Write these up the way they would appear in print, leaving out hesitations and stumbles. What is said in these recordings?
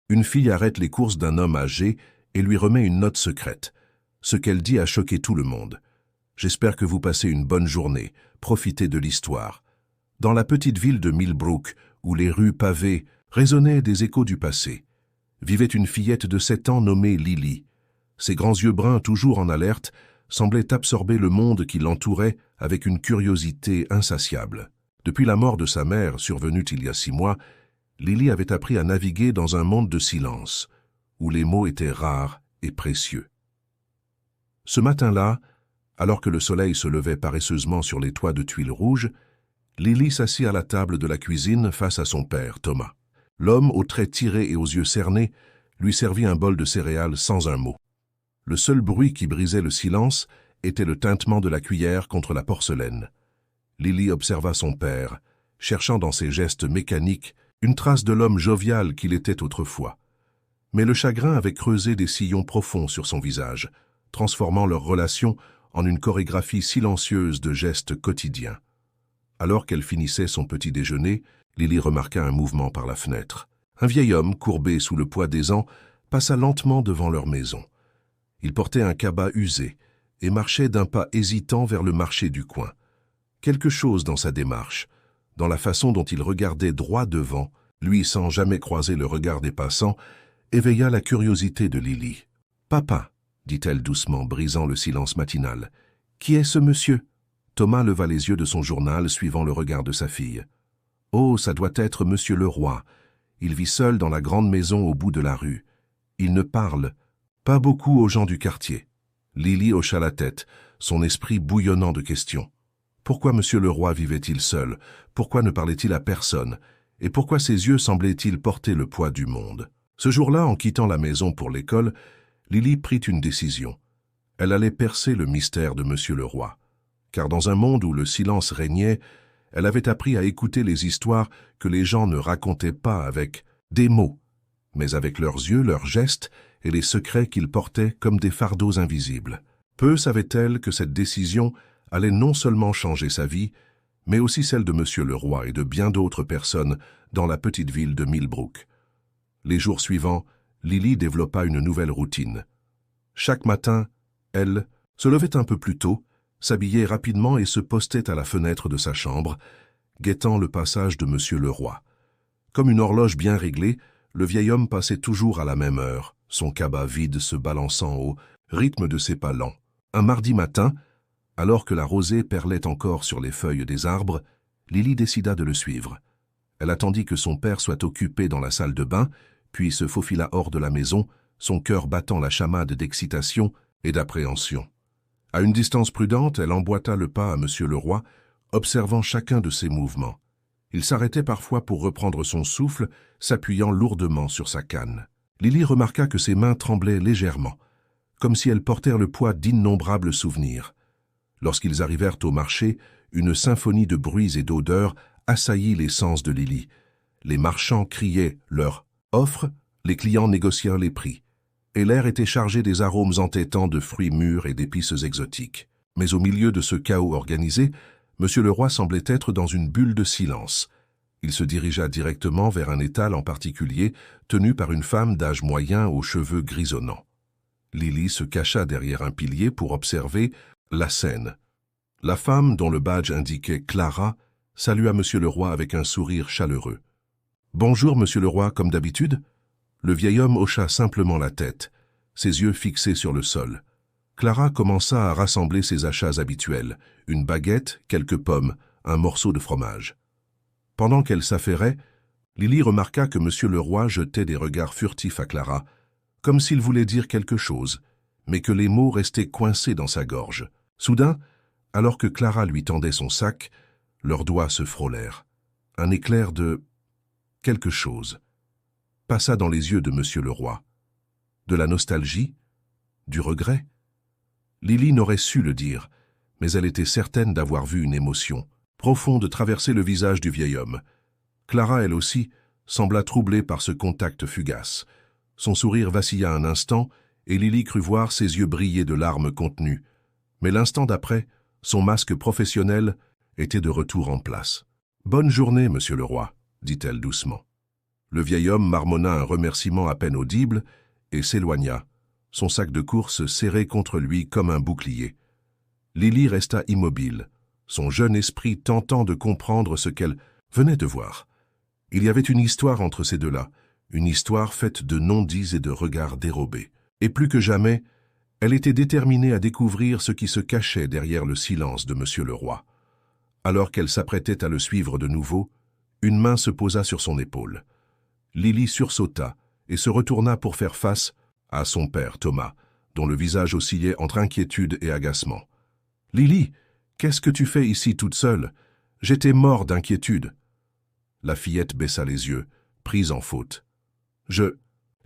Une fille arrête les courses d'un homme âgé et lui remet une note secrète. Ce qu'elle dit a choqué tout le monde. « J'espère que vous passez une bonne journée. Profitez de l'histoire. » Dans la petite ville de Millbrook, où les rues pavées résonnaient des échos du passé, vivait une fillette de 7 ans nommée Lily. Ses grands yeux bruns, toujours en alerte, semblaient absorber le monde qui l'entourait avec une curiosité insatiable. Depuis la mort de sa mère, survenue il y a 6 mois, Lily avait appris à naviguer dans un monde de silence, où les mots étaient rares et précieux. Ce matin-là, alors que le soleil se levait paresseusement sur les toits de tuiles rouges, Lily s'assit à la table de la cuisine face à son père, Thomas. L'homme, aux traits tirés et aux yeux cernés, lui servit un bol de céréales sans un mot. Le seul bruit qui brisait le silence était le tintement de la cuillère contre la porcelaine. Lily observa son père, cherchant dans ses gestes mécaniques une trace de l'homme jovial qu'il était autrefois. Mais le chagrin avait creusé des sillons profonds sur son visage, transformant leur relation en une chorégraphie silencieuse de gestes quotidiens. Alors qu'elle finissait son petit déjeuner, Lily remarqua un mouvement par la fenêtre. Un vieil homme, courbé sous le poids des ans, passa lentement devant leur maison. Il portait un cabas usé et marchait d'un pas hésitant vers le marché du coin. Quelque chose dans sa démarche, dans la façon dont il regardait droit devant, lui sans jamais croiser le regard des passants, éveilla la curiosité de Lily. « Papa » dit-elle doucement, brisant le silence matinal. « Qui est ce monsieur ?» Thomas leva les yeux de son journal, suivant le regard de sa fille. « Oh, ça doit être monsieur le roi. Il vit seul dans la grande maison au bout de la rue. Il ne parle pas beaucoup aux gens du quartier. » Lily hocha la tête, son esprit bouillonnant de questions. Pourquoi monsieur le roi vivait-il seul? Pourquoi ne parlait-il à personne? Et pourquoi ses yeux semblaient-ils porter le poids du monde? Ce jour-là, en quittant la maison pour l'école, Lily prit une décision. Elle allait percer le mystère de monsieur le roi. Car dans un monde où le silence régnait, elle avait appris à écouter les histoires que les gens ne racontaient pas avec des mots, mais avec leurs yeux, leurs gestes et les secrets qu'ils portaient comme des fardeaux invisibles. Peu savait-elle que cette décision allait non seulement changer sa vie, mais aussi celle de monsieur le roi et de bien d'autres personnes dans la petite ville de Millbrook. Les jours suivants, Lily développa une nouvelle routine. Chaque matin, elle se levait un peu plus tôt, s'habillait rapidement et se postait à la fenêtre de sa chambre, guettant le passage de monsieur le roi. Comme une horloge bien réglée, le vieil homme passait toujours à la même heure, son cabas vide se balançant au rythme de ses pas lents. Un mardi matin, alors que la rosée perlait encore sur les feuilles des arbres, Lily décida de le suivre. Elle attendit que son père soit occupé dans la salle de bain, puis se faufila hors de la maison, son cœur battant la chamade d'excitation et d'appréhension. À une distance prudente, elle emboîta le pas à monsieur le roi, observant chacun de ses mouvements. Il s'arrêtait parfois pour reprendre son souffle, s'appuyant lourdement sur sa canne. Lily remarqua que ses mains tremblaient légèrement, comme si elles portèrent le poids d'innombrables souvenirs. Lorsqu'ils arrivèrent au marché, une symphonie de bruits et d'odeurs assaillit les sens de Lily. Les marchands criaient leur offre, les clients négocièrent les prix, et l'air était chargé des arômes entêtants de fruits mûrs et d'épices exotiques. Mais au milieu de ce chaos organisé, monsieur le roi semblait être dans une bulle de silence. Il se dirigea directement vers un étal en particulier, tenu par une femme d'âge moyen aux cheveux grisonnants. Lily se cacha derrière un pilier pour observer la scène. La femme, dont le badge indiquait Clara, salua monsieur le roi avec un sourire chaleureux. « Bonjour, monsieur le roi, comme d'habitude ?» Le vieil homme hocha simplement la tête, ses yeux fixés sur le sol. Clara commença à rassembler ses achats habituels, une baguette, quelques pommes, un morceau de fromage. Pendant qu'elle s'affairait, Lily remarqua que monsieur le roi jetait des regards furtifs à Clara, comme s'il voulait dire quelque chose, mais que les mots restaient coincés dans sa gorge. Soudain, alors que Clara lui tendait son sac, leurs doigts se frôlèrent. Un éclair de quelque chose passa dans les yeux de monsieur le roi. De la nostalgie? Du regret? Lily n'aurait su le dire, mais elle était certaine d'avoir vu une émotion profonde traverser le visage du vieil homme. Clara, elle aussi, sembla troublée par ce contact fugace. Son sourire vacilla un instant, et Lily crut voir ses yeux briller de larmes contenues. Mais l'instant d'après, son masque professionnel était de retour en place. « Bonne journée, monsieur le roi », dit-elle doucement. Le vieil homme marmonna un remerciement à peine audible et s'éloigna, son sac de course serré contre lui comme un bouclier. Lily resta immobile, son jeune esprit tentant de comprendre ce qu'elle venait de voir. Il y avait une histoire entre ces deux-là, une histoire faite de non-dits et de regards dérobés. Et plus que jamais, elle était déterminée à découvrir ce qui se cachait derrière le silence de Monsieur le Roi. Alors qu'elle s'apprêtait à le suivre de nouveau, une main se posa sur son épaule. Lily sursauta et se retourna pour faire face à son père Thomas, dont le visage oscillait entre inquiétude et agacement. « Lily, qu'est-ce que tu fais ici toute seule? J'étais mort d'inquiétude. » La fillette baissa les yeux, prise en faute. « Je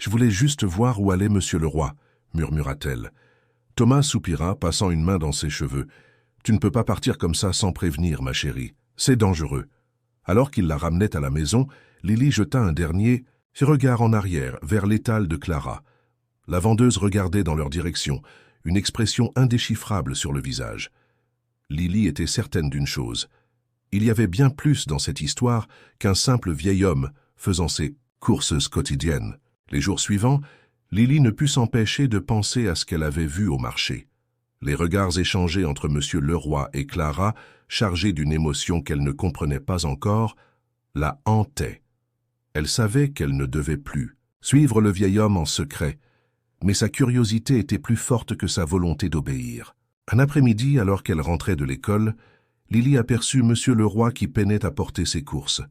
voulais juste voir où allait Monsieur le Roi, » murmura-t-elle. Thomas soupira, passant une main dans ses cheveux. « Tu ne peux pas partir comme ça sans prévenir, ma chérie. C'est dangereux. » Alors qu'il la ramenait à la maison, Lily jeta un dernier regard en arrière, vers l'étal de Clara. La vendeuse regardait dans leur direction, une expression indéchiffrable sur le visage. Lily était certaine d'une chose. Il y avait bien plus dans cette histoire qu'un simple vieil homme faisant ses courses quotidiennes. Les jours suivants, Lily ne put s'empêcher de penser à ce qu'elle avait vu au marché. Les regards échangés entre Monsieur Leroy et Clara, chargés d'une émotion qu'elle ne comprenait pas encore, la hantaient. Elle savait qu'elle ne devait plus suivre le vieil homme en secret, mais sa curiosité était plus forte que sa volonté d'obéir. Un après-midi, alors qu'elle rentrait de l'école, Lily aperçut Monsieur Leroy qui peinait à porter ses courses.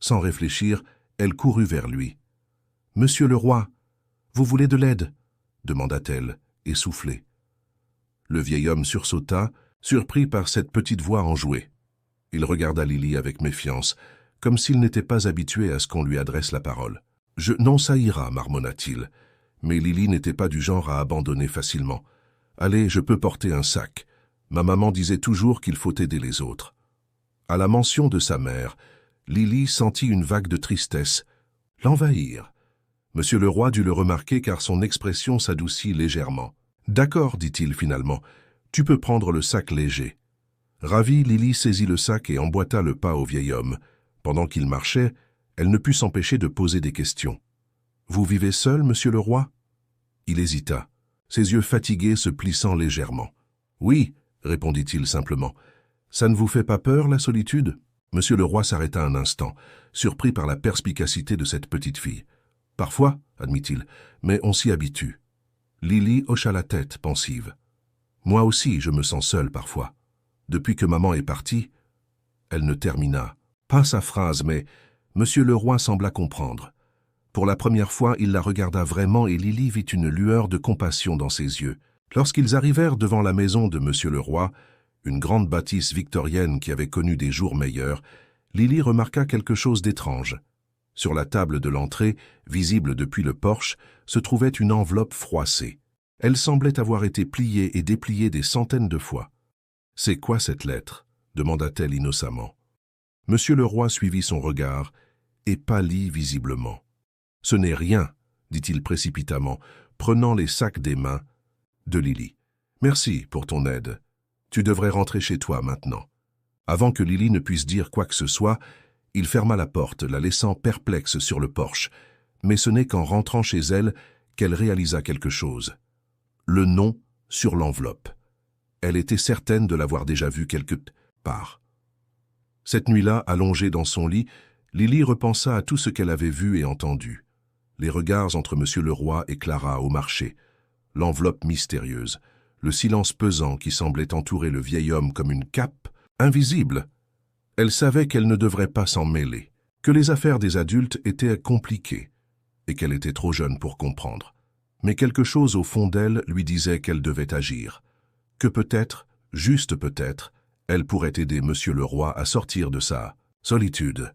Sans réfléchir, elle courut vers lui. « Monsieur Leroy, vous voulez de l'aide ?» demanda-t-elle, essoufflée. Le vieil homme sursauta, surpris par cette petite voix enjouée. Il regarda Lily avec méfiance, comme s'il n'était pas habitué à ce qu'on lui adresse la parole. « Non, ça ira, marmonna-t-il. » Mais Lily n'était pas du genre à abandonner facilement. « Allez, je peux porter un sac. Ma maman disait toujours qu'il faut aider les autres. » À la mention de sa mère, Lily sentit une vague de tristesse l'envahir. Monsieur Leroy dut le remarquer car son expression s'adoucit légèrement. « D'accord, dit-il finalement, tu peux prendre le sac léger. » Ravie, Lily saisit le sac et emboîta le pas au vieil homme. Pendant qu'il marchait, elle ne put s'empêcher de poser des questions. « Vous vivez seul, Monsieur Leroy ?» Il hésita, ses yeux fatigués se plissant légèrement. « Oui, » répondit-il simplement. « Ça ne vous fait pas peur, la solitude ?» Monsieur Leroy s'arrêta un instant, surpris par la perspicacité de cette petite fille. « Parfois, » admit-il, « mais on s'y habitue. » Lily hocha la tête, pensive. « Moi aussi, je me sens seule parfois. Depuis que maman est partie... » Elle ne termina pas sa phrase, mais Monsieur Leroy sembla comprendre. Pour la première fois, il la regarda vraiment et Lily vit une lueur de compassion dans ses yeux. Lorsqu'ils arrivèrent devant la maison de Monsieur Leroy, une grande bâtisse victorienne qui avait connu des jours meilleurs, Lily remarqua quelque chose d'étrange. Sur la table de l'entrée, visible depuis le porche, se trouvait une enveloppe froissée. Elle semblait avoir été pliée et dépliée des centaines de fois. « C'est quoi cette lettre ?» demanda-t-elle innocemment. Monsieur Leroy suivit son regard et pâlit visiblement. « Ce n'est rien, » dit-il précipitamment, prenant les sacs des mains de Lily. « Merci pour ton aide. Tu devrais rentrer chez toi maintenant. » Avant que Lily ne puisse dire quoi que ce soit, il ferma la porte, la laissant perplexe sur le porche. Mais ce n'est qu'en rentrant chez elle qu'elle réalisa quelque chose. Le nom sur l'enveloppe. Elle était certaine de l'avoir déjà vu quelque part. Cette nuit-là, allongée dans son lit, Lily repensa à tout ce qu'elle avait vu et entendu. Les regards entre Monsieur Leroy et Clara au marché, l'enveloppe mystérieuse, le silence pesant qui semblait entourer le vieil homme comme une cape, invisible. Elle savait qu'elle ne devrait pas s'en mêler, que les affaires des adultes étaient compliquées et qu'elle était trop jeune pour comprendre. Mais quelque chose au fond d'elle lui disait qu'elle devait agir, que peut-être, juste peut-être, elle pourrait aider Monsieur Leroy à sortir de sa solitude.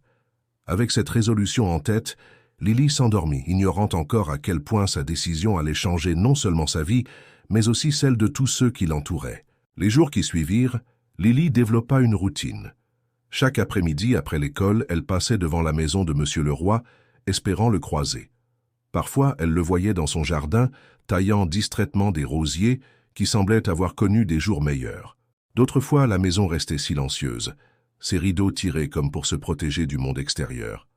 Avec cette résolution en tête, Lily s'endormit, ignorant encore à quel point sa décision allait changer non seulement sa vie, mais aussi celle de tous ceux qui l'entouraient. Les jours qui suivirent, Lily développa une routine. Chaque après-midi, après l'école, elle passait devant la maison de Monsieur Leroy, espérant le croiser. Parfois, elle le voyait dans son jardin, taillant distraitement des rosiers qui semblaient avoir connu des jours meilleurs. D'autres fois, la maison restait silencieuse, ses rideaux tirés comme pour se protéger du monde extérieur.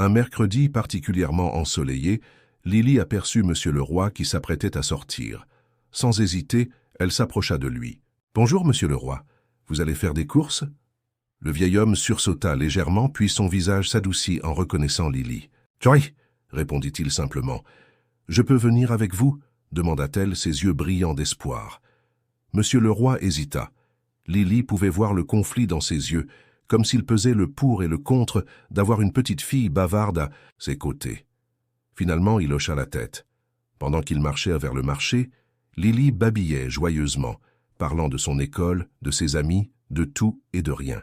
Un mercredi particulièrement ensoleillé, Lily aperçut Monsieur le Roi qui s'apprêtait à sortir. Sans hésiter, elle s'approcha de lui. « Bonjour, Monsieur le Roi. Vous allez faire des courses ?» Le vieil homme sursauta légèrement, puis son visage s'adoucit en reconnaissant Lily. « Oui, » répondit-il simplement. « Je peux venir avec vous ?» demanda-t-elle, ses yeux brillants d'espoir. Monsieur le Roi hésita. Lily pouvait voir le conflit dans ses yeux, comme s'il pesait le pour et le contre d'avoir une petite fille bavarde à ses côtés. Finalement, il hocha la tête. Pendant qu'il marchait vers le marché, Lily babillait joyeusement, parlant de son école, de ses amis, de tout et de rien.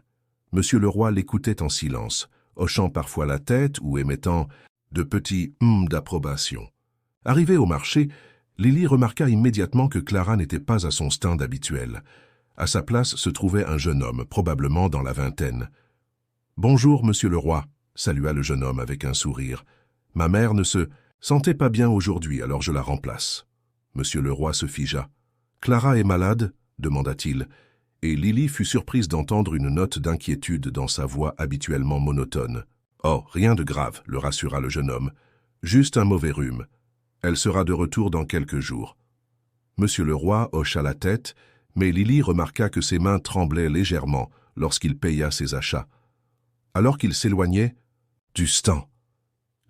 Monsieur le Roi l'écoutait en silence, hochant parfois la tête ou émettant de petits « d'approbation. Arrivée au marché, Lily remarqua immédiatement que Clara n'était pas à son stand habituel. À sa place se trouvait un jeune homme, probablement dans la vingtaine. « Bonjour, Monsieur le Roi », salua le jeune homme avec un sourire. « Ma mère ne se sentait pas bien aujourd'hui, alors je la remplace. » Monsieur le Roi se figea. « Clara est malade ?» demanda-t-il, et Lily fut surprise d'entendre une note d'inquiétude dans sa voix habituellement monotone. « Oh, rien de grave », le rassura le jeune homme. « Juste un mauvais rhume. Elle sera de retour dans quelques jours. » Monsieur le Roi hocha la tête, mais Lily remarqua que ses mains tremblaient légèrement lorsqu'il paya ses achats. Alors qu'il s'éloignait, « Du stand !»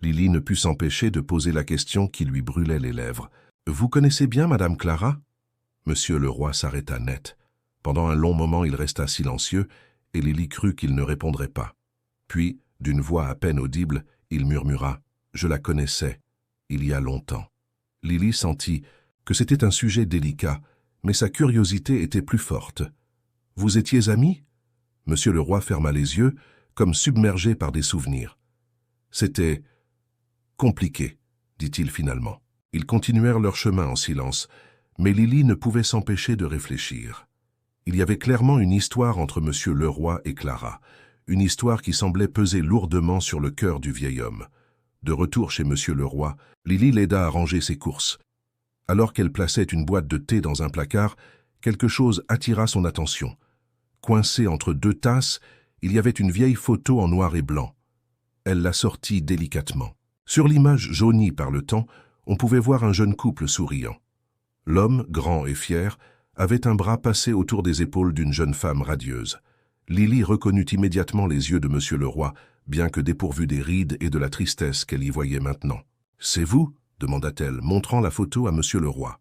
Lily ne put s'empêcher de poser la question qui lui brûlait les lèvres. « Vous connaissez bien Madame Clara ?» Monsieur le Roi s'arrêta net. Pendant un long moment, il resta silencieux, et Lily crut qu'il ne répondrait pas. Puis, d'une voix à peine audible, il murmura « Je la connaissais, il y a longtemps. » Lily sentit que c'était un sujet délicat, mais sa curiosité était plus forte. « Vous étiez amis ?» Monsieur le Roi ferma les yeux, comme submergé par des souvenirs. « C'était compliqué, » dit-il finalement. Ils continuèrent leur chemin en silence, mais Lily ne pouvait s'empêcher de réfléchir. Il y avait clairement une histoire entre Monsieur le Roi et Clara, une histoire qui semblait peser lourdement sur le cœur du vieil homme. De retour chez Monsieur le Roi, Lily l'aida à ranger ses courses. Alors qu'elle plaçait une boîte de thé dans un placard, quelque chose attira son attention. Coincée entre deux tasses, il y avait une vieille photo en noir et blanc. Elle la sortit délicatement. Sur l'image jaunie par le temps, on pouvait voir un jeune couple souriant. L'homme, grand et fier, avait un bras passé autour des épaules d'une jeune femme radieuse. Lily reconnut immédiatement les yeux de Monsieur le Roi, bien que dépourvue des rides et de la tristesse qu'elle y voyait maintenant. « C'est vous ?» demanda-t-elle, montrant la photo à Monsieur le Roi.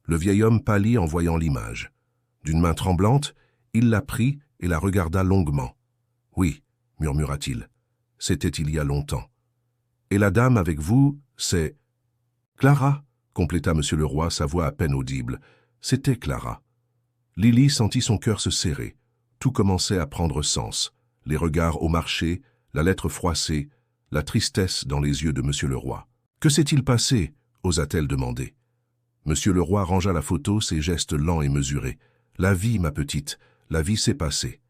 Le vieil homme pâlit en voyant l'image. D'une main tremblante, il la prit et la regarda longuement. « Oui, » murmura-t-il, « c'était il y a longtemps. Et la dame avec vous, c'est... »« Clara » compléta Monsieur le Roi, sa voix à peine audible. C'était Clara. Lily sentit son cœur se serrer. Tout commençait à prendre sens. Les regards au marché, la lettre froissée, la tristesse dans les yeux de Monsieur le Roi. « Que s'est-il passé ?» osa-t-elle demander. Monsieur le Roi rangea la photo, ses gestes lents et mesurés. « La vie, ma petite, la vie s'est passée. »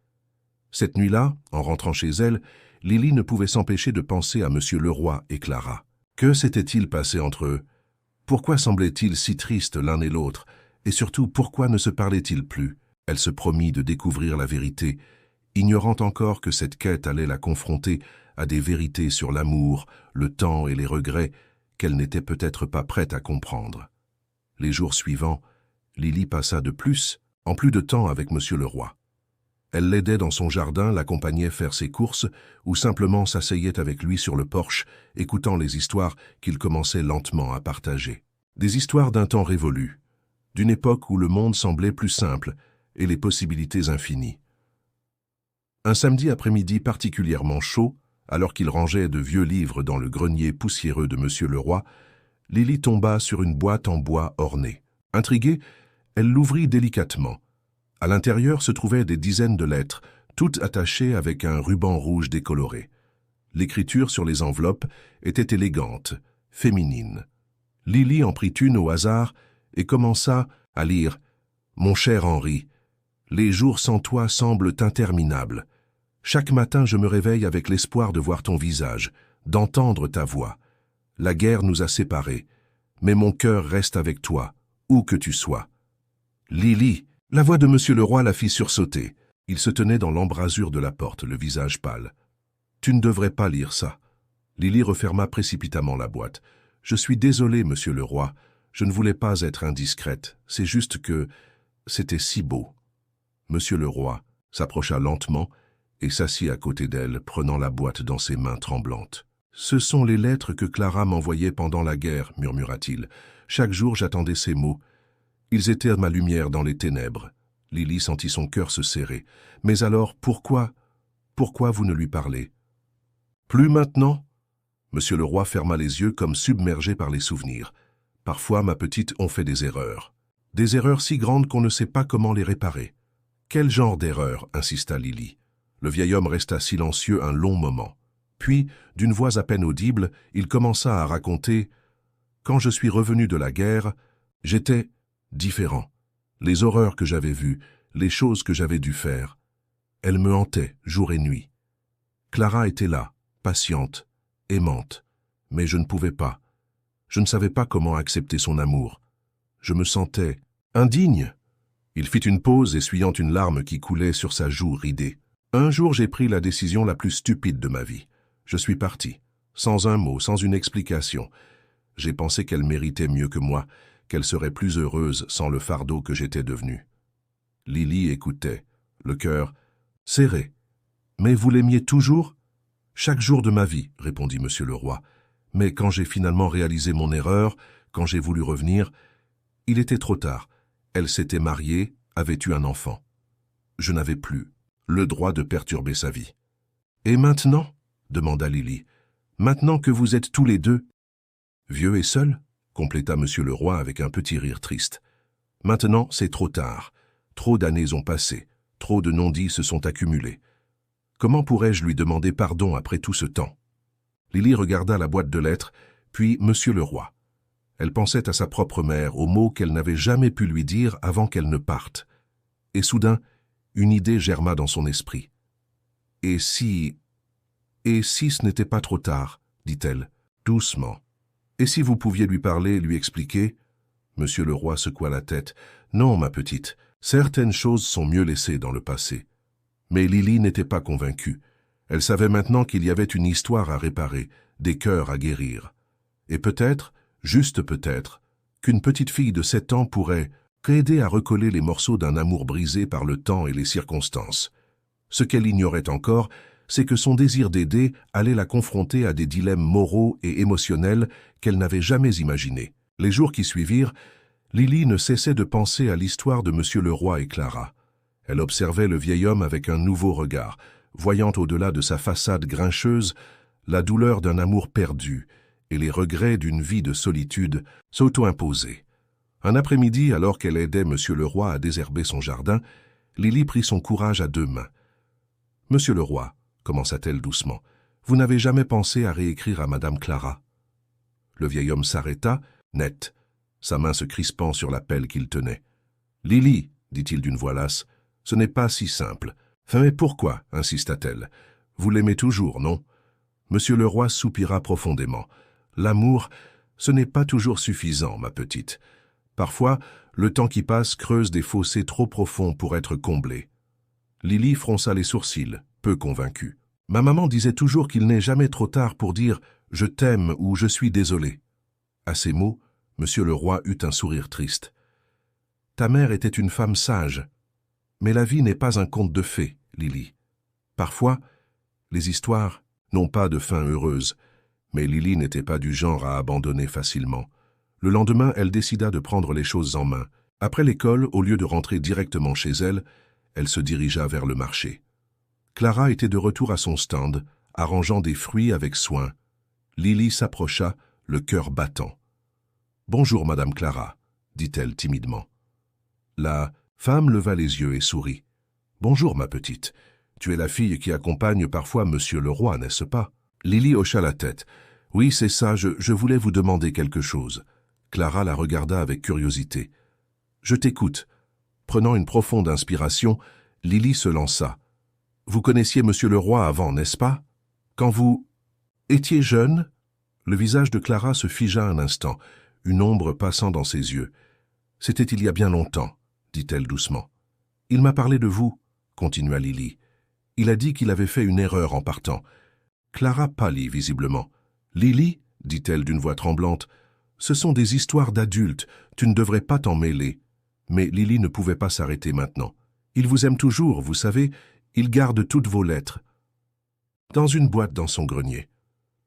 Cette nuit-là, en rentrant chez elle, Lily ne pouvait s'empêcher de penser à Monsieur le Roi et Clara. Que s'était-il passé entre eux? Pourquoi semblaient-ils si tristes l'un et l'autre? Et surtout, pourquoi ne se parlaient-ils plus? Elle se promit de découvrir la vérité, ignorant encore que cette quête allait la confronter à des vérités sur l'amour, le temps et les regrets qu'elle n'était peut-être pas prête à comprendre. Les jours suivants, Lily passa de plus en plus de temps avec Monsieur le Roi. Elle l'aidait dans son jardin, l'accompagnait faire ses courses ou simplement s'asseyait avec lui sur le porche, écoutant les histoires qu'il commençait lentement à partager. Des histoires d'un temps révolu, d'une époque où le monde semblait plus simple et les possibilités infinies. Un samedi après-midi particulièrement chaud, alors qu'il rangeait de vieux livres dans le grenier poussiéreux de Monsieur le Roi, Lily tomba sur une boîte en bois ornée. Intriguée, elle l'ouvrit délicatement. À l'intérieur se trouvaient des dizaines de lettres, toutes attachées avec un ruban rouge décoloré. L'écriture sur les enveloppes était élégante, féminine. Lily en prit une au hasard et commença à lire « Mon cher Henri, les jours sans toi semblent interminables. Chaque matin, je me réveille avec l'espoir de voir ton visage, d'entendre ta voix. La guerre nous a séparés, mais mon cœur reste avec toi, où que tu sois. Lily !» La voix de Monsieur le Roi la fit sursauter. Il se tenait dans l'embrasure de la porte, le visage pâle. « Tu ne devrais pas lire ça. » Lily referma précipitamment la boîte. « Je suis désolée, monsieur le roi. Je ne voulais pas être indiscrète. C'est juste que c'était si beau. » Monsieur le roi s'approcha lentement et s'assit à côté d'elle, prenant la boîte dans ses mains tremblantes. « Ce sont les lettres que Clara m'envoyait pendant la guerre, » murmura-t-il. « Chaque jour, j'attendais ces mots. Ils étaient ma lumière dans les ténèbres. » Lily sentit son cœur se serrer. « Mais alors, pourquoi vous ne lui parlez ?»« Plus maintenant ?» Monsieur le roi ferma les yeux comme submergé par les souvenirs. « Parfois, ma petite, on fait des erreurs. Des erreurs si grandes qu'on ne sait pas comment les réparer. »« Quel genre d'erreur ?» insista Lily. Le vieil homme resta silencieux un long moment. Puis, d'une voix à peine audible, il commença à raconter « Quand je suis revenu de la guerre, j'étais différent. Les horreurs que j'avais vues, les choses que j'avais dû faire, elles me hantaient jour et nuit. Clara était là, patiente, aimante, mais je ne pouvais pas. Je ne savais pas comment accepter son amour. Je me sentais indigne. » Il fit une pause, essuyant une larme qui coulait sur sa joue ridée. « Un jour, j'ai pris la décision la plus stupide de ma vie. Je suis parti, sans un mot, sans une explication. J'ai pensé qu'elle méritait mieux que moi, qu'elle serait plus heureuse sans le fardeau que j'étais devenu. » Lily écoutait, le cœur serré. « Mais vous l'aimiez toujours ?»« Chaque jour de ma vie, » répondit monsieur le roi. « Mais quand j'ai finalement réalisé mon erreur, quand j'ai voulu revenir, il était trop tard. Elle s'était mariée, avait eu un enfant. Je n'avais plus le droit de perturber sa vie. »« Et maintenant ?» demanda Lily. « Maintenant que vous êtes tous les deux ?»« Vieux et seul ?» compléta monsieur le roi avec un petit rire triste. « Maintenant, c'est trop tard. Trop d'années ont passé, trop de non-dits se sont accumulés. Comment pourrais-je lui demander pardon après tout ce temps ?» Lily regarda la boîte de lettres, puis monsieur le roi. Elle pensait à sa propre mère, aux mots qu'elle n'avait jamais pu lui dire avant qu'elle ne parte. Et soudain, une idée germa dans son esprit. « Et si ce n'était pas trop tard ?» dit-elle, doucement. « Et si vous pouviez lui parler, lui expliquer ?» Monsieur le roi secoua la tête. « Non, ma petite, certaines choses sont mieux laissées dans le passé. » Mais Lily n'était pas convaincue. Elle savait maintenant qu'il y avait une histoire à réparer, des cœurs à guérir. Et peut-être, juste peut-être, qu'une petite fille de 7 ans pourrait aider à recoller les morceaux d'un amour brisé par le temps et les circonstances. Ce qu'elle ignorait encore, c'est que son désir d'aider allait la confronter à des dilemmes moraux et émotionnels qu'elle n'avait jamais imaginés. Les jours qui suivirent, Lily ne cessait de penser à l'histoire de monsieur le roi et Clara. Elle observait le vieil homme avec un nouveau regard, voyant au-delà de sa façade grincheuse la douleur d'un amour perdu et les regrets d'une vie de solitude s'auto-imposer. Un après-midi, alors qu'elle aidait monsieur le roi à désherber son jardin, Lily prit son courage à 2 mains. « Monsieur le roi, » commença-t-elle doucement, « vous n'avez jamais pensé à réécrire à madame Clara ?» Le vieil homme s'arrêta, net, sa main se crispant sur la pelle qu'il tenait. « Lily, » dit-il d'une voix lasse, « ce n'est pas si simple. »« Mais pourquoi ?» insista-t-elle. « Vous l'aimez toujours, non ?» Monsieur le roi soupira profondément. « L'amour, ce n'est pas toujours suffisant, ma petite. Parfois, le temps qui passe creuse des fossés trop profonds pour être comblés. » Lily fronça les sourcils, peu convaincue. « Ma maman disait toujours qu'il n'est jamais trop tard pour dire « je t'aime » ou « je suis désolé ». À ces mots, monsieur le roi eut un sourire triste. « Ta mère était une femme sage. Mais la vie n'est pas un conte de fées, Lily. Parfois, les histoires n'ont pas de fin heureuse. » Mais Lily n'était pas du genre à abandonner facilement. Le lendemain, elle décida de prendre les choses en main. Après l'école, au lieu de rentrer directement chez elle, elle se dirigea vers le marché. Clara était de retour à son stand, arrangeant des fruits avec soin. Lily s'approcha, le cœur battant. « Bonjour, Madame Clara, » dit-elle timidement. La femme leva les yeux et sourit. « Bonjour, ma petite. Tu es la fille qui accompagne parfois Monsieur le roi, n'est-ce pas ?» Lily hocha la tête. « Oui, c'est ça, je voulais vous demander quelque chose. » Clara la regarda avec curiosité. « Je t'écoute. » Prenant une profonde inspiration, Lily se lança. « Vous connaissiez Monsieur le roi avant, n'est-ce pas? Quand vous étiez jeune ?» Le visage de Clara se figea un instant, une ombre passant dans ses yeux. « C'était il y a bien longtemps, » dit-elle doucement. « Il m'a parlé de vous, » continua Lily. « Il a dit qu'il avait fait une erreur en partant. » Clara pâlit visiblement. Lily, dit-elle d'une voix tremblante, ce sont des histoires d'adultes, tu ne devrais pas t'en mêler. Mais Lily ne pouvait pas s'arrêter maintenant. Il vous aime toujours, vous savez, il garde toutes vos lettres. Dans une boîte dans son grenier.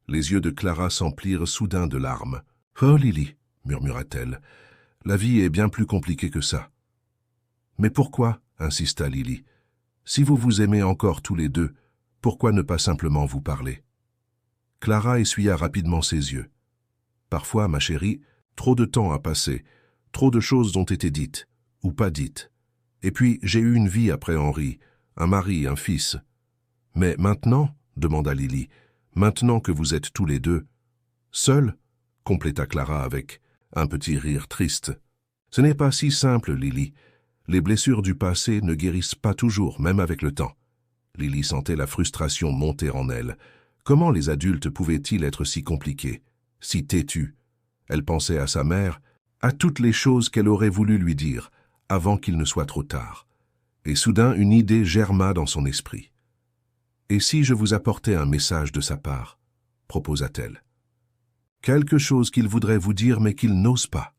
Les yeux de Clara s'emplirent soudain de larmes. « Oh, Lily, murmura-t-elle, la vie est bien plus compliquée que ça. »« Mais pourquoi ?» insista Lily. « Si vous vous aimez encore tous les deux, pourquoi ne pas simplement vous parler ?» Clara essuya rapidement ses yeux. « Parfois, ma chérie, trop de temps a passé, trop de choses ont été dites, ou pas dites. Et puis, j'ai eu une vie après Henri, un mari, un fils. Mais maintenant, demanda Lily, maintenant que vous êtes tous les deux, seuls, compléta Clara avec un petit rire triste. Ce n'est pas si simple, Lily. Les blessures du passé ne guérissent pas toujours, même avec le temps. Lily sentait la frustration monter en elle. Comment les adultes pouvaient-ils être si compliqués, si têtus? Elle pensait à sa mère, à toutes les choses qu'elle aurait voulu lui dire, avant qu'il ne soit trop tard. Et soudain, une idée germa dans son esprit. « Et si je vous apportais un message de sa part ?» proposa-t-elle. « Quelque chose qu'il voudrait vous dire mais qu'il n'ose pas. »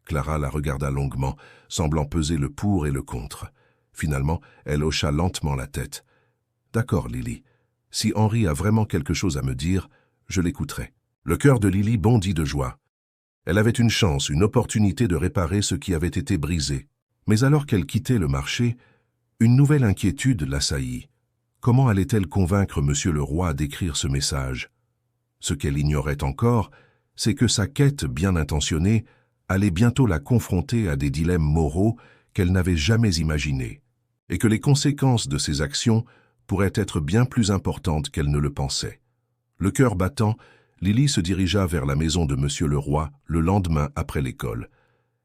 Clara la regarda longuement, semblant peser le pour et le contre. Finalement, elle hocha lentement la tête. « D'accord, Lily. Si Henri a vraiment quelque chose à me dire, je l'écouterai. » Le cœur de Lily bondit de joie. Elle avait une chance, une opportunité de réparer ce qui avait été brisé. Mais alors qu'elle quittait le marché, une nouvelle inquiétude l'assaillit. Comment allait-elle convaincre Monsieur le Roi d'écrire ce message? Ce qu'elle ignorait encore, c'est que sa quête bien intentionnée allait bientôt la confronter à des dilemmes moraux qu'elle n'avait jamais imaginés, et que les conséquences de ses actions pourraient être bien plus importantes qu'elle ne le pensait. Le cœur battant, Lily se dirigea vers la maison de Monsieur le Roi le lendemain après l'école.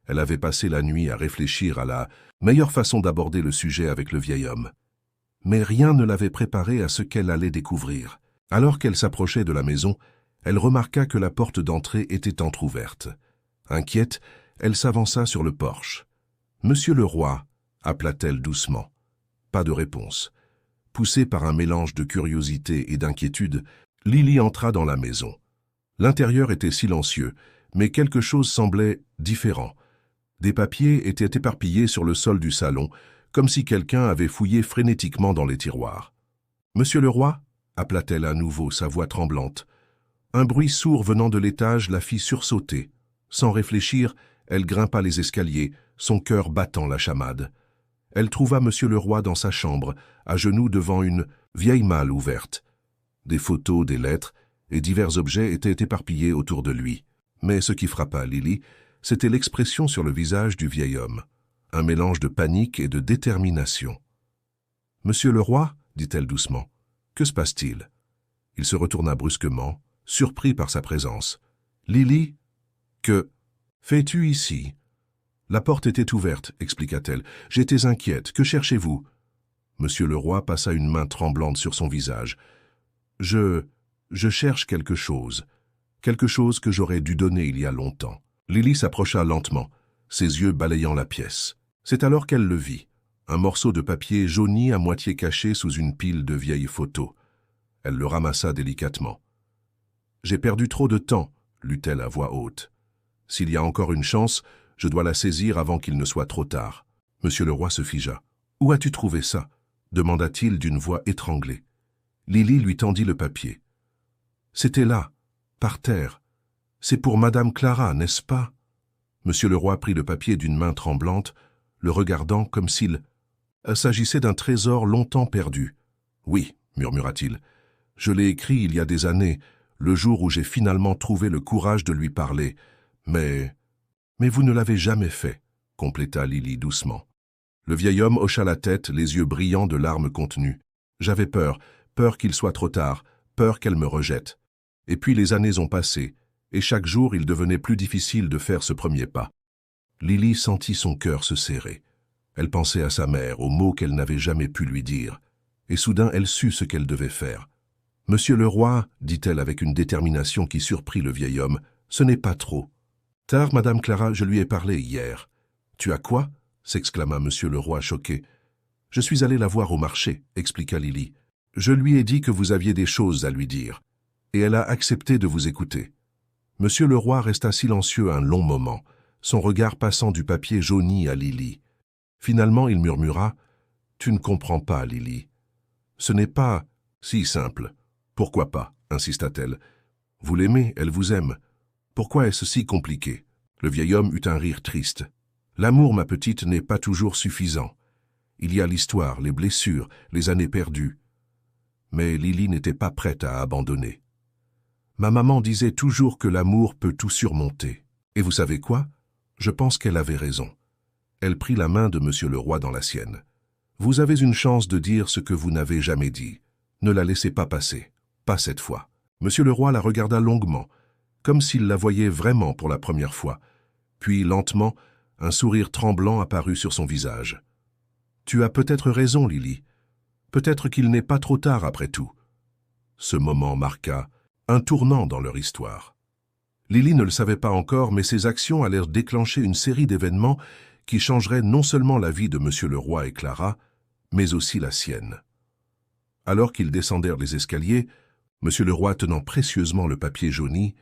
Elle avait passé la nuit à réfléchir à la meilleure façon d'aborder le sujet avec le vieil homme. Mais rien ne l'avait préparée à ce qu'elle allait découvrir. Alors qu'elle s'approchait de la maison, elle remarqua que la porte d'entrée était entr'ouverte. Inquiète, elle s'avança sur le porche. « Monsieur le Roi » appela-t-elle doucement. Pas de réponse. Poussée par un mélange de curiosité et d'inquiétude, Lily entra dans la maison. L'intérieur était silencieux, mais quelque chose semblait différent. Des papiers étaient éparpillés sur le sol du salon, comme si quelqu'un avait fouillé frénétiquement dans les tiroirs. « Monsieur le Roi » appela-t-elle à nouveau, sa voix tremblante. Un bruit sourd venant de l'étage la fit sursauter. Sans réfléchir, elle grimpa les escaliers, son cœur battant la chamade. Elle trouva Monsieur le Roi dans sa chambre, à genoux devant une vieille malle ouverte. Des photos, des lettres et divers objets étaient éparpillés autour de lui. Mais ce qui frappa Lily, c'était l'expression sur le visage du vieil homme. Un mélange de panique et de détermination. « Monsieur le Roi » dit-elle doucement. « Que se passe-t-il » Il se retourna brusquement, surpris par sa présence. « Lily, que fais-tu ici ?» La porte était ouverte, expliqua-t-elle. « J'étais inquiète. Que cherchez-vous » Monsieur le Roi passa une main tremblante sur son visage. « Je cherche quelque chose que j'aurais dû donner il y a longtemps. » Lily s'approcha lentement, ses yeux balayant la pièce. C'est alors qu'elle le vit, un morceau de papier jauni à moitié caché sous une pile de vieilles photos. Elle le ramassa délicatement. « J'ai perdu trop de temps, » lut-elle à voix haute. « S'il y a encore une chance, je dois la saisir avant qu'il ne soit trop tard. » Monsieur le Roi se figea. « Où as-tu trouvé ça » demanda-t-il d'une voix étranglée. Lily lui tendit le papier. « C'était là, par terre. C'est pour Madame Clara, n'est-ce pas ?» Monsieur le Roi prit le papier d'une main tremblante, le regardant comme s'il s'agissait d'un trésor longtemps perdu. « Oui, » murmura-t-il, « je l'ai écrit il y a des années, le jour où j'ai finalement trouvé le courage de lui parler. Mais vous ne l'avez jamais fait, » compléta Lily doucement. Le vieil homme hocha la tête, les yeux brillants de larmes contenues. « J'avais peur qu'il soit trop tard, peur qu'elle me rejette. Et puis les années ont passé, et chaque jour il devenait plus difficile de faire ce premier pas. » Lily sentit son cœur se serrer. Elle pensait à sa mère, aux mots qu'elle n'avait jamais pu lui dire. Et soudain elle sut ce qu'elle devait faire. « Monsieur le Roi, » dit-elle avec une détermination qui surprit le vieil homme, « ce n'est pas trop. Tard, Madame Clara, je lui ai parlé hier. »« Tu as quoi ?» s'exclama Monsieur le Roi choqué. « Je suis allé la voir au marché, » expliqua Lily. « Je lui ai dit que vous aviez des choses à lui dire. et elle a accepté de vous écouter. Monsieur le roi resta silencieux un long moment, son regard passant du papier jauni à Lily. Finalement, il murmura « Tu ne comprends pas, Lily. Ce n'est pas si simple. » « Pourquoi pas ?» insista-t-elle. « Vous l'aimez, elle vous aime. Pourquoi est-ce si compliqué ?» Le vieil homme eut un rire triste. « L'amour, ma petite, n'est pas toujours suffisant. Il y a l'histoire, les blessures, les années perdues. » Mais Lily n'était pas prête à abandonner. « Ma maman disait toujours que l'amour peut tout surmonter. Et vous savez quoi? Je pense qu'elle avait raison. » Elle prit la main de Monsieur le roi dans la sienne. « Vous avez une chance de dire ce que vous n'avez jamais dit. Ne la laissez pas passer. Pas cette fois. » Monsieur le roi la regarda longuement, comme s'il la voyait vraiment pour la première fois. Puis, lentement, un sourire tremblant apparut sur son visage. « Tu as peut-être raison, Lily. Peut-être qu'il n'est pas trop tard après tout. » Ce moment marqua un tournant dans leur histoire. Lily ne le savait pas encore, mais ses actions allèrent déclencher une série d'événements qui changeraient non seulement la vie de Monsieur le roi et Clara, mais aussi la sienne. Alors qu'ils descendèrent les escaliers, Monsieur le roi tenant précieusement le papier jauni,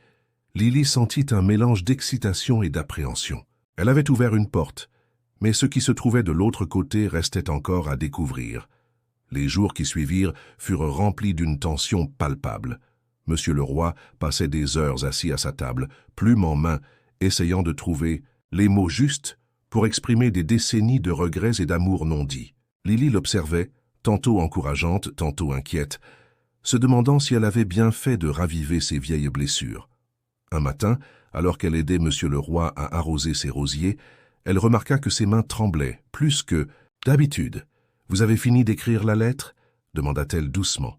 Lily sentit un mélange d'excitation et d'appréhension. Elle avait ouvert une porte, mais ce qui se trouvait de l'autre côté restait encore à découvrir. Les jours qui suivirent furent remplis d'une tension palpable. Monsieur le roi passait des heures assis à sa table, plume en main, essayant de trouver les mots justes pour exprimer des décennies de regrets et d'amour non dits. Lily l'observait, tantôt encourageante, tantôt inquiète, se demandant si elle avait bien fait de raviver ses vieilles blessures. Un matin, alors qu'elle aidait Monsieur le roi à arroser ses rosiers, elle remarqua que ses mains tremblaient, plus que d'habitude. « Vous avez fini d'écrire la lettre ?» demanda-t-elle doucement.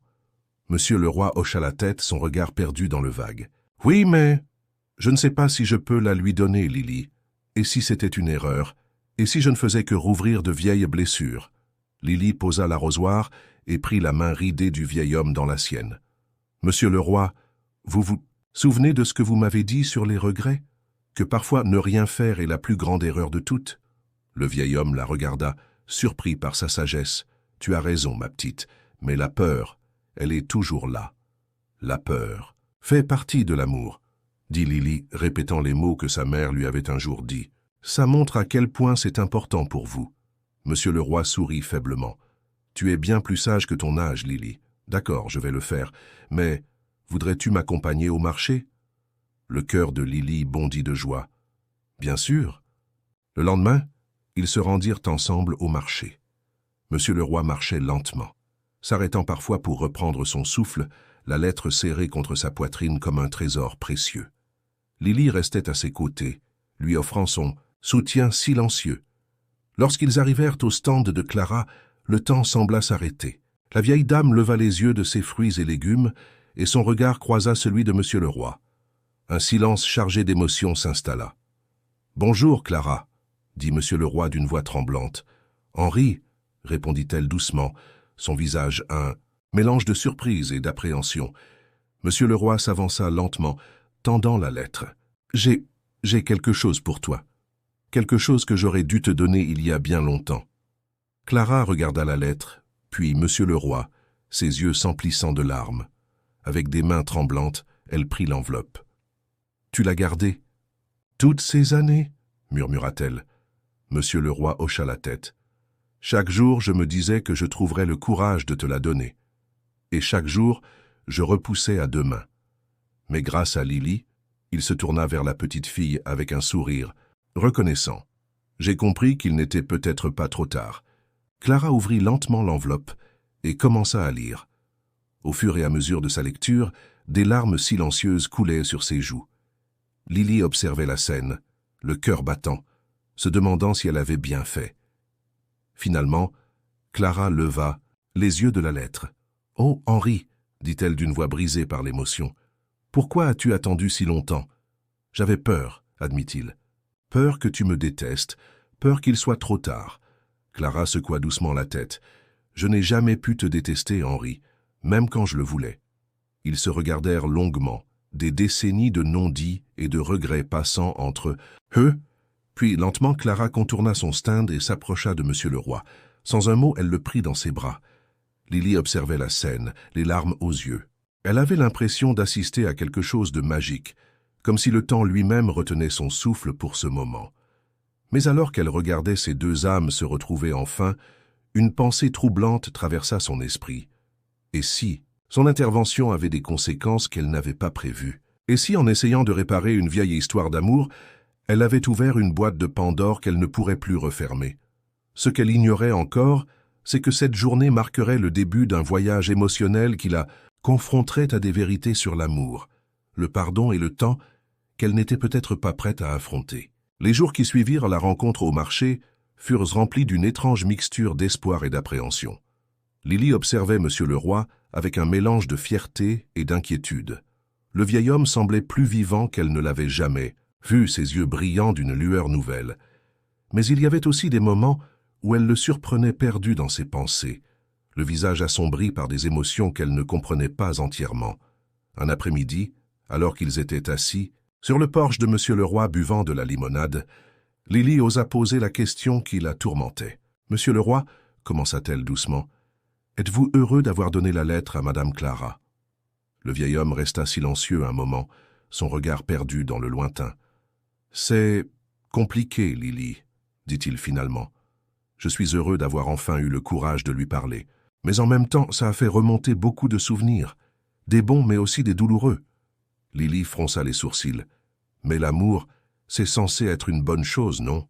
Monsieur le roi hocha la tête, son regard perdu dans le vague. « Oui, mais je ne sais pas si je peux la lui donner, Lily. Et si c'était une erreur? Et si je ne faisais que rouvrir de vieilles blessures ?» Lily posa l'arrosoir et prit la main ridée du vieil homme dans la sienne. « Monsieur le roi, vous vous souvenez de ce que vous m'avez dit sur les regrets? Que parfois ne rien faire est la plus grande erreur de toutes ?» Le vieil homme la regarda, surpris par sa sagesse. « Tu as raison, ma petite, mais la peur, elle est toujours là. La peur fait partie de l'amour, » dit Lily, répétant les mots que sa mère lui avait un jour dits. « Ça montre à quel point c'est important pour vous. » Monsieur le roi sourit faiblement. « Tu es bien plus sage que ton âge, Lily. D'accord, je vais le faire. Mais voudrais-tu m'accompagner au marché ?» Le cœur de Lily bondit de joie. « Bien sûr. » Le lendemain, ils se rendirent ensemble au marché. Monsieur le roi marchait lentement, s'arrêtant parfois pour reprendre son souffle, la lettre serrée contre sa poitrine comme un trésor précieux. Lily restait à ses côtés, lui offrant son soutien silencieux. Lorsqu'ils arrivèrent au stand de Clara, le temps sembla s'arrêter. La vieille dame leva les yeux de ses fruits et légumes, et son regard croisa celui de Monsieur le roi. Un silence chargé d'émotion s'installa. « Bonjour, Clara », dit Monsieur le roi d'une voix tremblante. « Henri », répondit-elle doucement, son visage un mélange de surprise et d'appréhension. Monsieur le roi s'avança lentement, tendant la lettre. « J'ai quelque chose pour toi. Quelque chose que j'aurais dû te donner il y a bien longtemps. » Clara regarda la lettre, puis Monsieur le roi, ses yeux s'emplissant de larmes. Avec des mains tremblantes, elle prit l'enveloppe. « Tu l'as gardée? »« Toutes ces années ?» murmura-t-elle. Monsieur le roi hocha la tête. « Chaque jour, je me disais que je trouverais le courage de te la donner. Et chaque jour, je repoussais à demain. Mais grâce à Lily, » il se tourna vers la petite fille avec un sourire reconnaissant. J'ai compris qu'il n'était peut-être pas trop tard. Clara ouvrit lentement l'enveloppe et commença à lire. Au fur et à mesure de sa lecture, des larmes silencieuses coulaient sur ses joues. Lily observait la scène, le cœur battant, se demandant si elle avait bien fait. Finalement, Clara leva les yeux de la lettre. « Oh, Henri !» dit-elle d'une voix brisée par l'émotion. « Pourquoi as-tu attendu si longtemps ?»« J'avais peur, » admit-il. « Peur que tu me détestes, peur qu'il soit trop tard. » Clara secoua doucement la tête. « Je n'ai jamais pu te détester, Henri, même quand je le voulais. » Ils se regardèrent longuement, des décennies de non-dits et de regrets passant entre eux. Puis, lentement, Clara contourna son stand et s'approcha de Monsieur le roi. Sans un mot, elle le prit dans ses bras. Lily observait la scène, les larmes aux yeux. Elle avait l'impression d'assister à quelque chose de magique, comme si le temps lui-même retenait son souffle pour ce moment. Mais alors qu'elle regardait ces deux âmes se retrouver enfin, une pensée troublante traversa son esprit. Et si son intervention avait des conséquences qu'elle n'avait pas prévues? Et si, en essayant de réparer une vieille histoire d'amour, elle avait ouvert une boîte de Pandore qu'elle ne pourrait plus refermer? Ce qu'elle ignorait encore, c'est que cette journée marquerait le début d'un voyage émotionnel qui la confronterait à des vérités sur l'amour, le pardon et le temps qu'elle n'était peut-être pas prête à affronter. Les jours qui suivirent la rencontre au marché furent remplis d'une étrange mixture d'espoir et d'appréhension. Lily observait Monsieur le Roi avec un mélange de fierté et d'inquiétude. Le vieil homme semblait plus vivant qu'elle ne l'avait jamais vu, ses yeux brillants d'une lueur nouvelle. Mais il y avait aussi des moments où elle le surprenait perdu dans ses pensées, le visage assombri par des émotions qu'elle ne comprenait pas entièrement. Un après-midi, alors qu'ils étaient assis, sur le porche de Monsieur le Roi buvant de la limonade, Lily osa poser la question qui la tourmentait. « Monsieur le Roi, commença-t-elle doucement, êtes-vous heureux d'avoir donné la lettre à Madame Clara ?» Le vieil homme resta silencieux un moment, son regard perdu dans le lointain. « C'est compliqué, Lily, dit-il finalement. Je suis heureux d'avoir enfin eu le courage de lui parler. Mais en même temps, ça a fait remonter beaucoup de souvenirs, des bons mais aussi des douloureux. » Lily fronça les sourcils. « Mais l'amour, c'est censé être une bonne chose, non ?»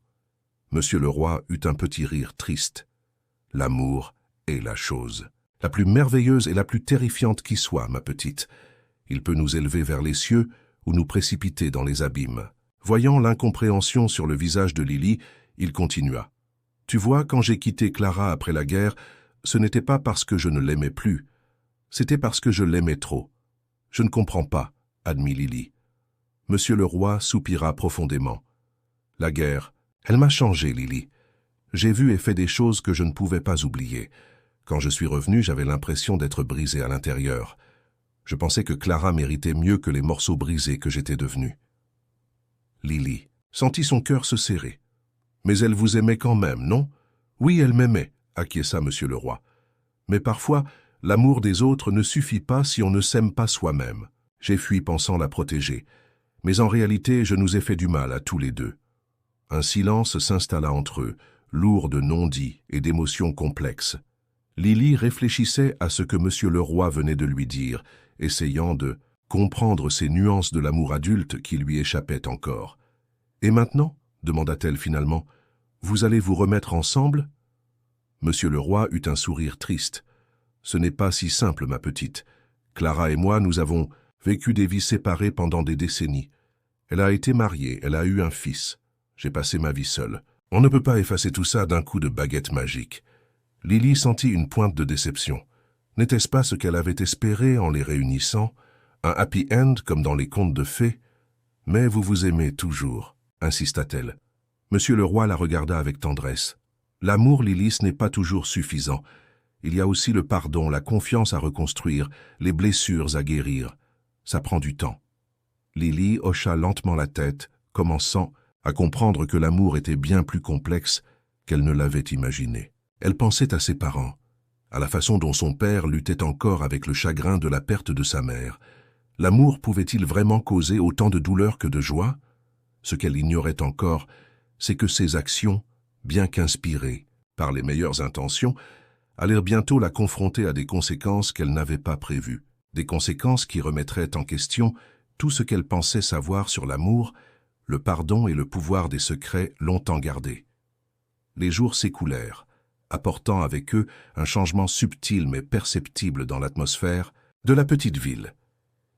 Monsieur le Roi eut un petit rire triste. « L'amour est la chose la plus merveilleuse et la plus terrifiante qui soit, ma petite. Il peut nous élever vers les cieux ou nous précipiter dans les abîmes. » Voyant l'incompréhension sur le visage de Lily, il continua. « Tu vois, quand j'ai quitté Clara après la guerre, ce n'était pas parce que je ne l'aimais plus. C'était parce que je l'aimais trop. Je ne comprends pas, » admit Lily. Monsieur le Roi soupira profondément. « La guerre, elle m'a changé, Lily. J'ai vu et fait des choses que je ne pouvais pas oublier. Quand je suis revenu, j'avais l'impression d'être brisé à l'intérieur. Je pensais que Clara méritait mieux que les morceaux brisés que j'étais devenu. » Lily sentit son cœur se serrer. « Mais elle vous aimait quand même, non ?»« Oui, elle m'aimait, » acquiesça Monsieur le Roi. « Mais parfois, l'amour des autres ne suffit pas si on ne s'aime pas soi-même. J'ai fui pensant la protéger. Mais en réalité, je nous ai fait du mal à tous les deux. » Un silence s'installa entre eux, lourd de non-dits et d'émotions complexes. Lily réfléchissait à ce que Monsieur le Roi venait de lui dire, essayant de comprendre ces nuances de l'amour adulte qui lui échappaient encore. « Et maintenant, demanda-t-elle finalement, vous allez vous remettre ensemble ?» Monsieur le Roi eut un sourire triste. « Ce n'est pas si simple, ma petite. Clara et moi, nous avons vécu des vies séparées pendant des décennies. Elle a été mariée, elle a eu un fils. J'ai passé ma vie seule. On ne peut pas effacer tout ça d'un coup de baguette magique. » Lily sentit une pointe de déception. N'était-ce pas ce qu'elle avait espéré en les réunissant? Un happy end comme dans les contes de fées? « Mais vous vous aimez toujours, » insista-t-elle. Monsieur le Roi la regarda avec tendresse. « L'amour, Lily, ce n'est pas toujours suffisant. Il y a aussi le pardon, la confiance à reconstruire, les blessures à guérir. Ça prend du temps. » Lily hocha lentement la tête, commençant à comprendre que l'amour était bien plus complexe qu'elle ne l'avait imaginé. Elle pensait à ses parents, à la façon dont son père luttait encore avec le chagrin de la perte de sa mère. L'amour pouvait-il vraiment causer autant de douleur que de joie? Ce qu'elle ignorait encore, c'est que ses actions, bien qu'inspirées par les meilleures intentions, allèrent bientôt la confronter à des conséquences qu'elle n'avait pas prévues, des conséquences qui remettraient en question tout ce qu'elle pensait savoir sur l'amour, le pardon et le pouvoir des secrets longtemps gardés. Les jours s'écoulèrent, apportant avec eux un changement subtil mais perceptible dans l'atmosphère de la petite ville.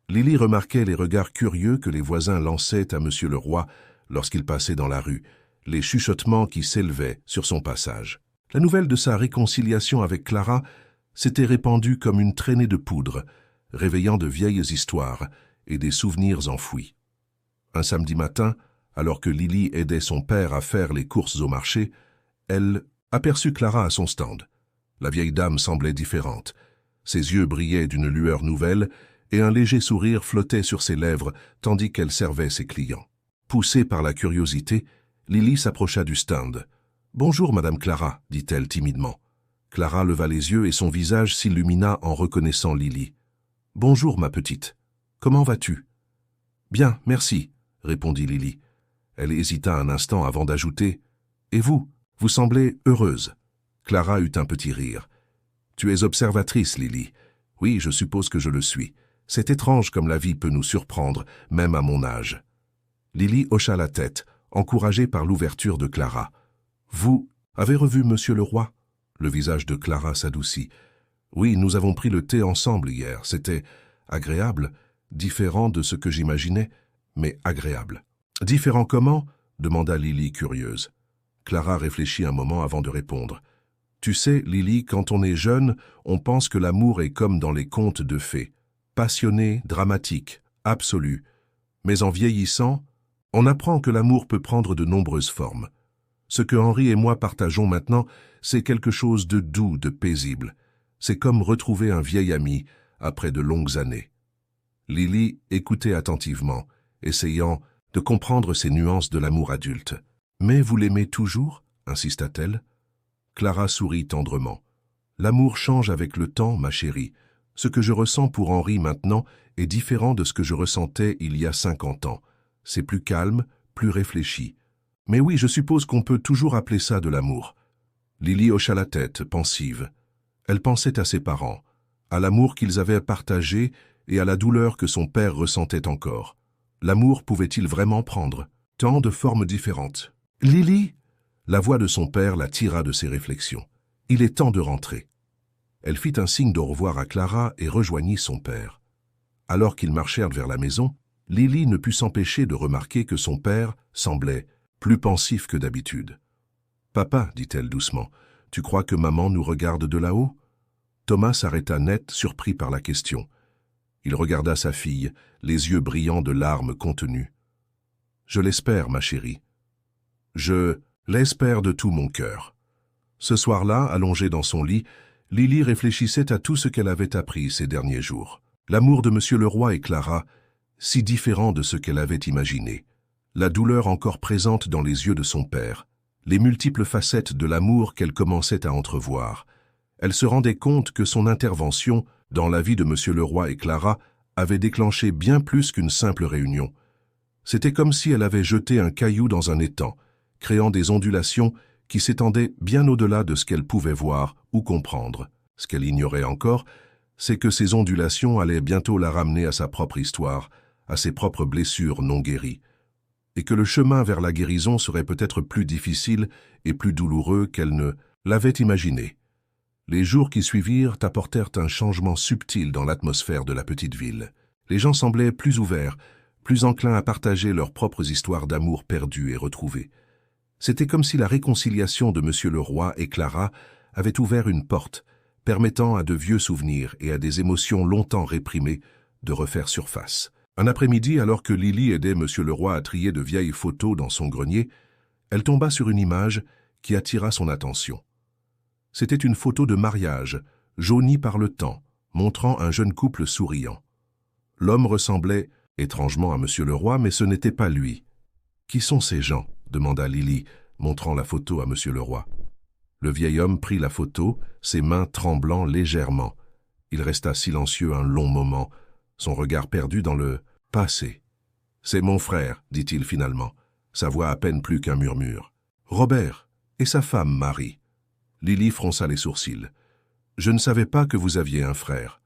Lily remarquait les regards curieux que les voisins lançaient à Monsieur le Roi lorsqu'il passait dans la rue, les chuchotements qui s'élevaient sur son passage. La nouvelle de sa réconciliation avec Clara s'était répandue comme une traînée de poudre, réveillant de vieilles histoires et des souvenirs enfouis. Un samedi matin, alors que Lily aidait son père à faire les courses au marché, elle aperçut Clara à son stand. La vieille dame semblait différente. Ses yeux brillaient d'une lueur nouvelle et un léger sourire flottait sur ses lèvres tandis qu'elle servait ses clients. Poussée par la curiosité, Lily s'approcha du stand. « Bonjour, Madame Clara, » dit-elle timidement. Clara leva les yeux et son visage s'illumina en reconnaissant Lily. « Bonjour, ma petite. Comment vas-tu? Bien, merci, répondit Lily. Elle hésita un instant avant d'ajouter. Et vous, vous semblez heureuse. Clara eut un petit rire. Tu es observatrice, Lily. Oui, je suppose que je le suis. C'est étrange comme la vie peut nous surprendre, même à mon âge. Lily hocha la tête, encouragée par l'ouverture de Clara. Vous avez revu Monsieur le Roi? Le visage de Clara s'adoucit. Oui, nous avons pris le thé ensemble hier. C'était agréable, différent de ce que j'imaginais, mais agréable. Différent comment? Demanda Lily curieuse. Clara réfléchit un moment avant de répondre. Tu sais, Lily, quand on est jeune, on pense que l'amour est comme dans les contes de fées. Passionné, dramatique, absolu. Mais en vieillissant, on apprend que l'amour peut prendre de nombreuses formes. Ce que Henri et moi partageons maintenant, c'est quelque chose de doux, de paisible. C'est comme retrouver un vieil ami après de longues années. Lily écoutait attentivement, essayant de comprendre ces nuances de l'amour adulte. « Mais vous l'aimez toujours ?» insista-t-elle. Clara sourit tendrement. « L'amour change avec le temps, ma chérie. Ce que je ressens pour Henri maintenant est différent de ce que je ressentais il y a 50 ans. C'est plus calme, plus réfléchi. Mais oui, je suppose qu'on peut toujours appeler ça de l'amour. » Lily hocha la tête, pensive. Elle pensait à ses parents, à l'amour qu'ils avaient partagé et à la douleur que son père ressentait encore. L'amour pouvait-il vraiment prendre tant de formes différentes? « Lily !» La voix de son père la tira de ses réflexions. « Il est temps de rentrer. » Elle fit un signe d'au revoir à Clara et rejoignit son père. Alors qu'ils marchèrent vers la maison, Lily ne put s'empêcher de remarquer que son père semblait plus pensif que d'habitude. « Papa, dit-elle doucement, tu crois que maman nous regarde de là-haut ?» Thomas s'arrêta net, surpris par la question. Il regarda sa fille, les yeux brillants de larmes contenues. « Je l'espère, ma chérie. Je l'espère de tout mon cœur. » Ce soir-là, allongée dans son lit, Lily réfléchissait à tout ce qu'elle avait appris ces derniers jours. L'amour de Monsieur le Roi et Clara, si différent de ce qu'elle avait imaginé. La douleur encore présente dans les yeux de son père. Les multiples facettes de l'amour qu'elle commençait à entrevoir. Elle se rendait compte que son intervention dans la vie de Monsieur le Roi et Clara avait déclenché bien plus qu'une simple réunion. C'était comme si elle avait jeté un caillou dans un étang, créant des ondulations qui s'étendaient bien au-delà de ce qu'elle pouvait voir ou comprendre. Ce qu'elle ignorait encore, c'est que ces ondulations allaient bientôt la ramener à sa propre histoire, à ses propres blessures non guéries, et que le chemin vers la guérison serait peut-être plus difficile et plus douloureux qu'elle ne l'avait imaginé. Les jours qui suivirent apportèrent un changement subtil dans l'atmosphère de la petite ville. Les gens semblaient plus ouverts, plus enclins à partager leurs propres histoires d'amour perdues et retrouvées. C'était comme si la réconciliation de Monsieur le Roi et Clara avait ouvert une porte, permettant à de vieux souvenirs et à des émotions longtemps réprimées de refaire surface. Un après-midi, alors que Lily aidait Monsieur le Roi à trier de vieilles photos dans son grenier, elle tomba sur une image qui attira son attention. C'était une photo de mariage, jaunie par le temps, montrant un jeune couple souriant. L'homme ressemblait étrangement à Monsieur le Roi, mais ce n'était pas lui. « Qui sont ces gens ?» demanda Lily, montrant la photo à Monsieur le Roi. Le vieil homme prit la photo, ses mains tremblant légèrement. Il resta silencieux un long moment, son regard perdu dans le passé. « C'est mon frère, dit-il finalement, sa voix à peine plus qu'un murmure. Robert, et sa femme Marie. » Lily fronça les sourcils. « Je ne savais pas que vous aviez un frère. »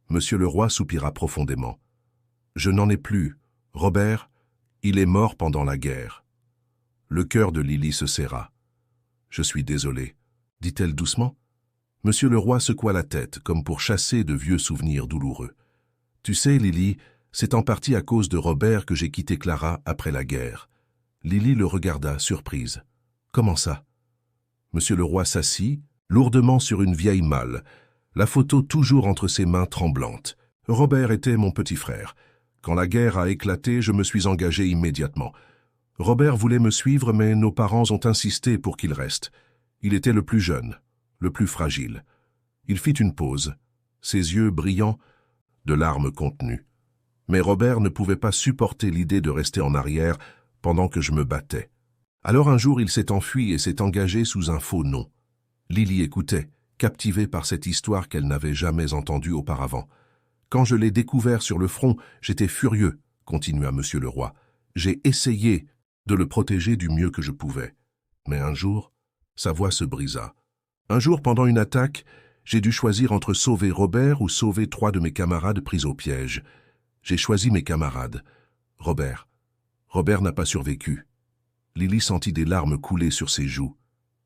Monsieur le Roi soupira profondément. « Je n'en ai plus. Robert, il est mort pendant la guerre. » Le cœur de Lily se serra. « Je suis désolé, » dit-elle doucement. Monsieur le Roi secoua la tête, comme pour chasser de vieux souvenirs douloureux. « Tu sais, Lily, c'est en partie à cause de Robert que j'ai quitté Clara après la guerre. » Lily le regarda, surprise. « Comment ça ?» Monsieur le Roi s'assit, lourdement sur une vieille malle, la photo toujours entre ses mains tremblantes. « Robert était mon petit frère. Quand la guerre a éclaté, je me suis engagé immédiatement. Robert voulait me suivre, mais nos parents ont insisté pour qu'il reste. Il était le plus jeune, le plus fragile. Il fit une pause, ses yeux brillants, de larmes contenues. Mais Robert ne pouvait pas supporter l'idée de rester en arrière pendant que je me battais. Alors un jour, il s'est enfui et s'est engagé sous un faux nom. » Lily écoutait, captivée par cette histoire qu'elle n'avait jamais entendue auparavant. « Quand je l'ai découvert sur le front, j'étais furieux, continua Monsieur le Roi. J'ai essayé de le protéger du mieux que je pouvais. Mais un jour, sa voix se brisa. Un jour, pendant une attaque, j'ai dû choisir entre sauver Robert ou sauver 3 de mes camarades pris au piège. J'ai choisi mes camarades. Robert. Robert n'a pas survécu. Lily sentit des larmes couler sur ses joues.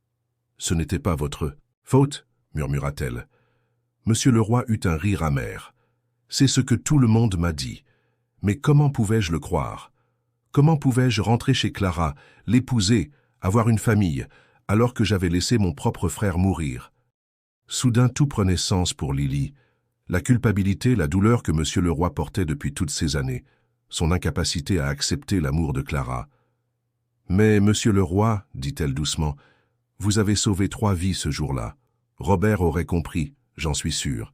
« Ce n'était pas votre faute, murmura-t-elle. Monsieur le Roi eut un rire amer. C'est ce que tout le monde m'a dit. Mais comment pouvais-je le croire? Comment pouvais-je rentrer chez Clara, l'épouser, avoir une famille, alors que j'avais laissé mon propre frère mourir? Soudain tout prenait sens pour Lily. La culpabilité, la douleur que Monsieur le Roi portait depuis toutes ces années, son incapacité à accepter l'amour de Clara. « Mais, Monsieur le Roi, dit-elle doucement, vous avez sauvé 3 vies ce jour-là. Robert aurait compris, j'en suis sûr. »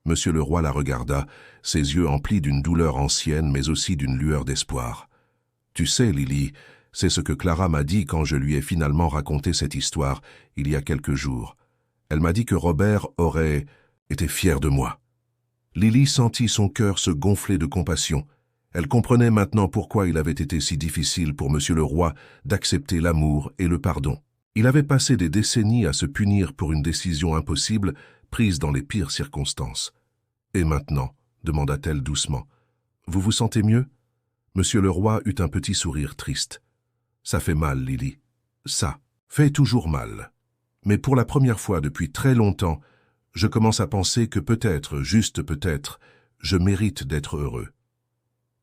Monsieur le Roi la regarda, ses yeux emplis d'une douleur ancienne, mais aussi d'une lueur d'espoir. « Tu sais, Lily, c'est ce que Clara m'a dit quand je lui ai finalement raconté cette histoire, il y a quelques jours. Elle m'a dit que Robert aurait été fier de moi. » Lily sentit son cœur se gonfler de compassion. Elle comprenait maintenant pourquoi il avait été si difficile pour Monsieur le Roi d'accepter l'amour et le pardon. Il avait passé des décennies à se punir pour une décision impossible, prise dans les pires circonstances. « Et maintenant ?» demanda-t-elle doucement. « Vous vous sentez mieux ?» Monsieur le Roi eut un petit sourire triste. « Ça fait mal, Lily. Ça fait toujours mal. Mais pour la première fois depuis très longtemps, je commence à penser que peut-être, juste peut-être, je mérite d'être heureux. »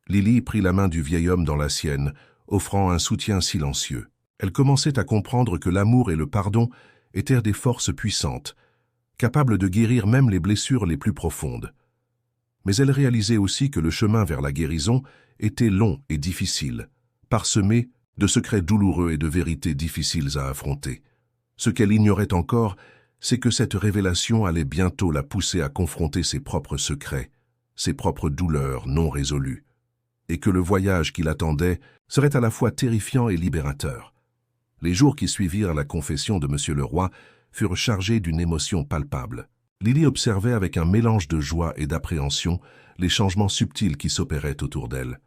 Lily prit la main du vieil homme dans la sienne, offrant un soutien silencieux. Elle commençait à comprendre que l'amour et le pardon étaient des forces puissantes, capables de guérir même les blessures les plus profondes. Mais elle réalisait aussi que le chemin vers la guérison était long et difficile, parsemé de secrets douloureux et de vérités difficiles à affronter. Ce qu'elle ignorait encore, c'est que cette révélation allait bientôt la pousser à confronter ses propres secrets, ses propres douleurs non résolues, et que le voyage qui l'attendait serait à la fois terrifiant et libérateur. Les jours qui suivirent la confession de Monsieur le Roi furent chargés d'une émotion palpable. Lily observait avec un mélange de joie et d'appréhension les changements subtils qui s'opéraient autour d'elle.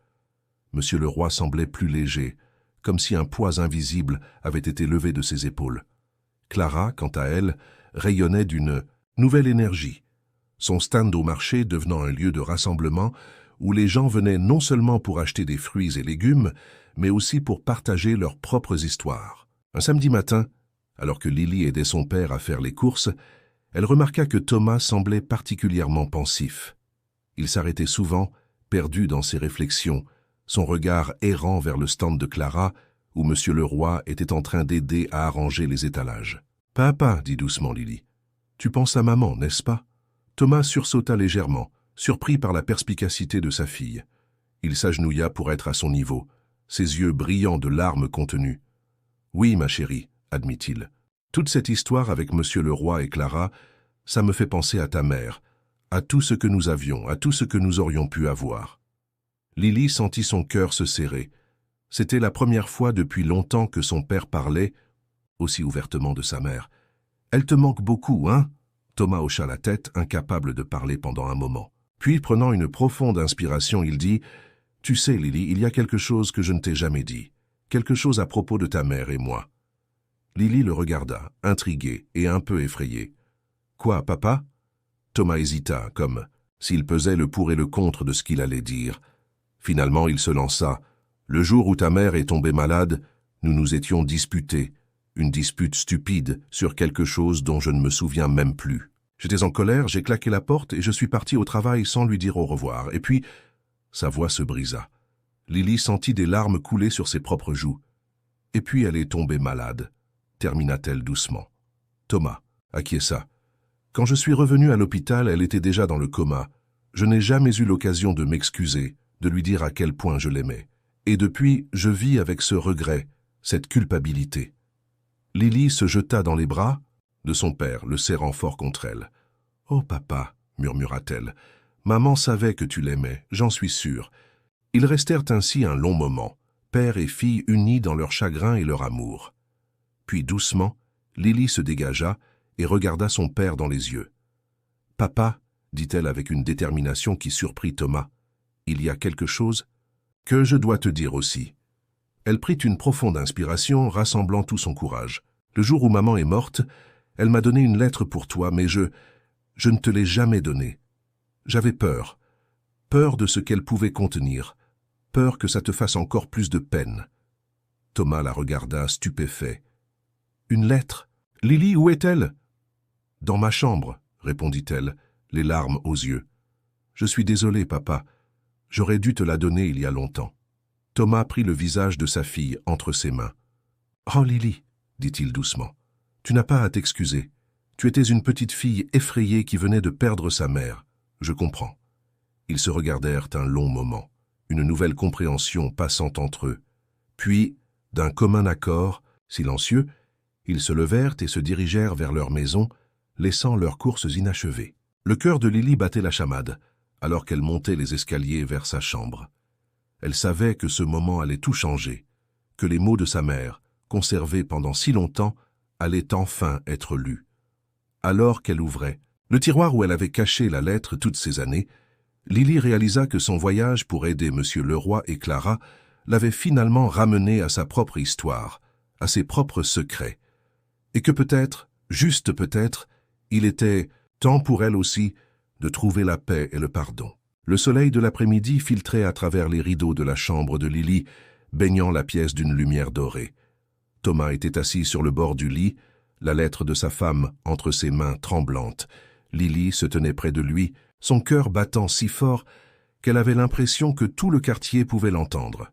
Monsieur le Roi semblait plus léger, comme si un poids invisible avait été levé de ses épaules. Clara, quant à elle, rayonnait d'une nouvelle énergie, son stand au marché devenant un lieu de rassemblement où les gens venaient non seulement pour acheter des fruits et légumes, mais aussi pour partager leurs propres histoires. Un samedi matin, alors que Lily aidait son père à faire les courses, elle remarqua que Thomas semblait particulièrement pensif. Il s'arrêtait souvent, perdu dans ses réflexions, son regard errant vers le stand de Clara, où Monsieur le Roi était en train d'aider à arranger les étalages. « Papa, dit doucement Lily, tu penses à maman, n'est-ce pas ?» Thomas sursauta légèrement, surpris par la perspicacité de sa fille. Il s'agenouilla pour être à son niveau, ses yeux brillants de larmes contenues. « Oui, ma chérie, admit-il. Toute cette histoire avec Monsieur le Roi et Clara, ça me fait penser à ta mère, à tout ce que nous avions, à tout ce que nous aurions pu avoir. » Lily sentit son cœur se serrer. C'était la première fois depuis longtemps que son père parlait aussi ouvertement de sa mère. « Elle te manque beaucoup, hein ?» Thomas hocha la tête, incapable de parler pendant un moment. Puis, prenant une profonde inspiration, il dit « Tu sais, Lily, il y a quelque chose que je ne t'ai jamais dit. Quelque chose à propos de ta mère et moi. » Lily le regarda, intriguée et un peu effrayée. « Quoi, papa ?» Thomas hésita, comme s'il pesait le pour et le contre de ce qu'il allait dire. Finalement, il se lança. « Le jour où ta mère est tombée malade, nous nous étions disputés. Une dispute stupide sur quelque chose dont je ne me souviens même plus. J'étais en colère, j'ai claqué la porte et je suis parti au travail sans lui dire au revoir. Et puis, sa voix se brisa. Lily sentit des larmes couler sur ses propres joues. Et puis elle est tombée malade, termina-t-elle doucement. Thomas acquiesça. Quand je suis revenu à l'hôpital, elle était déjà dans le coma. Je n'ai jamais eu l'occasion de m'excuser, de lui dire à quel point je l'aimais. Et depuis, je vis avec ce regret, cette culpabilité. Lily se jeta dans les bras de son père, le serrant fort contre elle. « Oh, papa, murmura-t-elle, maman savait que tu l'aimais, j'en suis sûre. » Ils restèrent ainsi un long moment, père et fille unis dans leur chagrin et leur amour. Puis doucement, Lily se dégagea et regarda son père dans les yeux. « Papa, » dit-elle avec une détermination qui surprit Thomas. « Il y a quelque chose que je dois te dire aussi. » Elle prit une profonde inspiration, rassemblant tout son courage. « Le jour où maman est morte, elle m'a donné une lettre pour toi, mais je ne te l'ai jamais donnée. J'avais peur. Peur de ce qu'elle pouvait contenir. Peur que ça te fasse encore plus de peine. » Thomas la regarda, stupéfait. « Une lettre? Lily, où est-elle ?»« Dans ma chambre, » répondit-elle, les larmes aux yeux. « Je suis désolé, papa. J'aurais dû te la donner il y a longtemps. » Thomas prit le visage de sa fille entre ses mains. « Oh, Lily, » dit-il doucement, « tu n'as pas à t'excuser. Tu étais une petite fille effrayée qui venait de perdre sa mère. Je comprends. » Ils se regardèrent un long moment, une nouvelle compréhension passant entre eux. Puis, d'un commun accord, silencieux, ils se levèrent et se dirigèrent vers leur maison, laissant leurs courses inachevées. Le cœur de Lily battait la chamade, alors qu'elle montait les escaliers vers sa chambre. Elle savait que ce moment allait tout changer, que les mots de sa mère, conservés pendant si longtemps, allaient enfin être lus. Alors qu'elle ouvrait le tiroir où elle avait caché la lettre toutes ces années, Lily réalisa que son voyage pour aider M. Leroy et Clara l'avait finalement ramenée à sa propre histoire, à ses propres secrets, et que peut-être, juste peut-être, il était temps pour elle aussi de trouver la paix et le pardon. Le soleil de l'après-midi filtrait à travers les rideaux de la chambre de Lily, baignant la pièce d'une lumière dorée. Thomas était assis sur le bord du lit, la lettre de sa femme entre ses mains tremblantes. Lily se tenait près de lui, son cœur battant si fort qu'elle avait l'impression que tout le quartier pouvait l'entendre.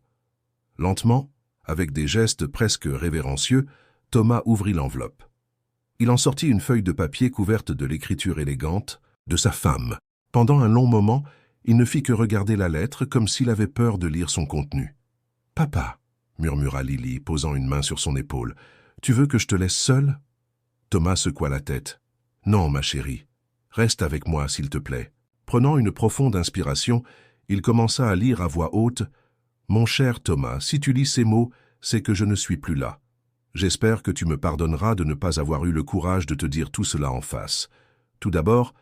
Lentement, avec des gestes presque révérencieux, Thomas ouvrit l'enveloppe. Il en sortit une feuille de papier couverte de l'écriture élégante de sa femme. Pendant un long moment, il ne fit que regarder la lettre comme s'il avait peur de lire son contenu. « Papa, » murmura Lily, posant une main sur son épaule, « tu veux que je te laisse seule ?» Thomas secoua la tête. « Non, ma chérie, reste avec moi, s'il te plaît. » Prenant une profonde inspiration, il commença à lire à voix haute « Mon cher Thomas, si tu lis ces mots, c'est que je ne suis plus là. J'espère que tu me pardonneras de ne pas avoir eu le courage de te dire tout cela en face. Tout d'abord,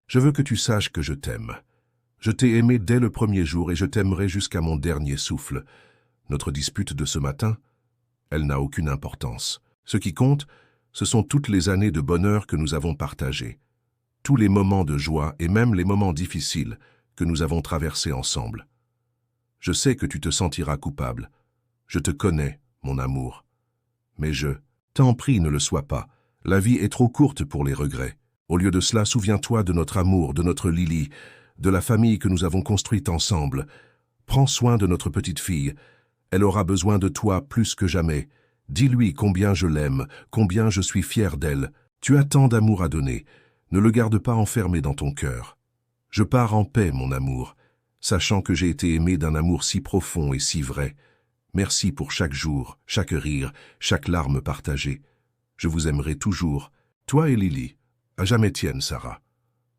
je veux que tu saches que je t'aime. Je t'ai aimé dès le premier jour et je t'aimerai jusqu'à mon dernier souffle. Notre dispute de ce matin, elle n'a aucune importance. Ce qui compte, ce sont toutes les années de bonheur que nous avons partagées, tous les moments de joie et même les moments difficiles que nous avons traversés ensemble. Je sais que tu te sentiras coupable. Je te connais, mon amour. Mais t'en prie, ne le sois pas. La vie est trop courte pour les regrets. Au lieu de cela, souviens-toi de notre amour, de notre Lily, de la famille que nous avons construite ensemble. Prends soin de notre petite fille. Elle aura besoin de toi plus que jamais. Dis-lui combien je l'aime, combien je suis fier d'elle. Tu as tant d'amour à donner. Ne le garde pas enfermé dans ton cœur. Je pars en paix, mon amour, sachant que j'ai été aimé d'un amour si profond et si vrai. Merci pour chaque jour, chaque rire, chaque larme partagée. Je vous aimerai toujours, toi et Lily. À jamais tienne, Sarah. »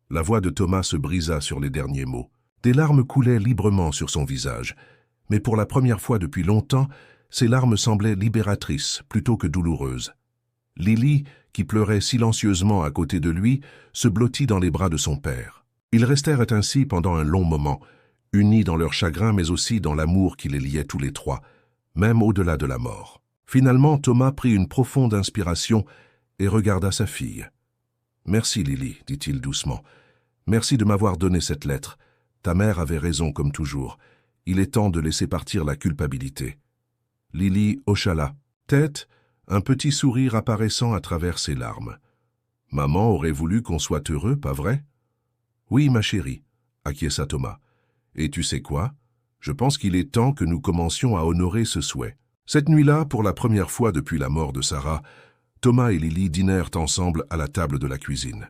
La voix de Thomas se brisa sur les derniers mots. Des larmes coulaient librement sur son visage, mais pour la première fois depuis longtemps, ces larmes semblaient libératrices plutôt que douloureuses. Lily, qui pleurait silencieusement à côté de lui, se blottit dans les bras de son père. Ils restèrent ainsi pendant un long moment, unis dans leur chagrin mais aussi dans l'amour qui les liait tous les trois, même au-delà de la mort. Finalement, Thomas prit une profonde inspiration et regarda sa fille. « Merci, Lily, dit-il doucement. Merci de m'avoir donné cette lettre. Ta mère avait raison comme toujours. Il est temps de laisser partir la culpabilité. » Lily hocha la tête, un petit sourire apparaissant à travers ses larmes. « Maman aurait voulu qu'on soit heureux, pas vrai ?»« Oui, ma chérie, » acquiesça Thomas. « Et tu sais quoi? Je pense qu'il est temps que nous commencions à honorer ce souhait. » Cette nuit-là, pour la première fois depuis la mort de Sarah, Thomas et Lily dînèrent ensemble à la table de la cuisine.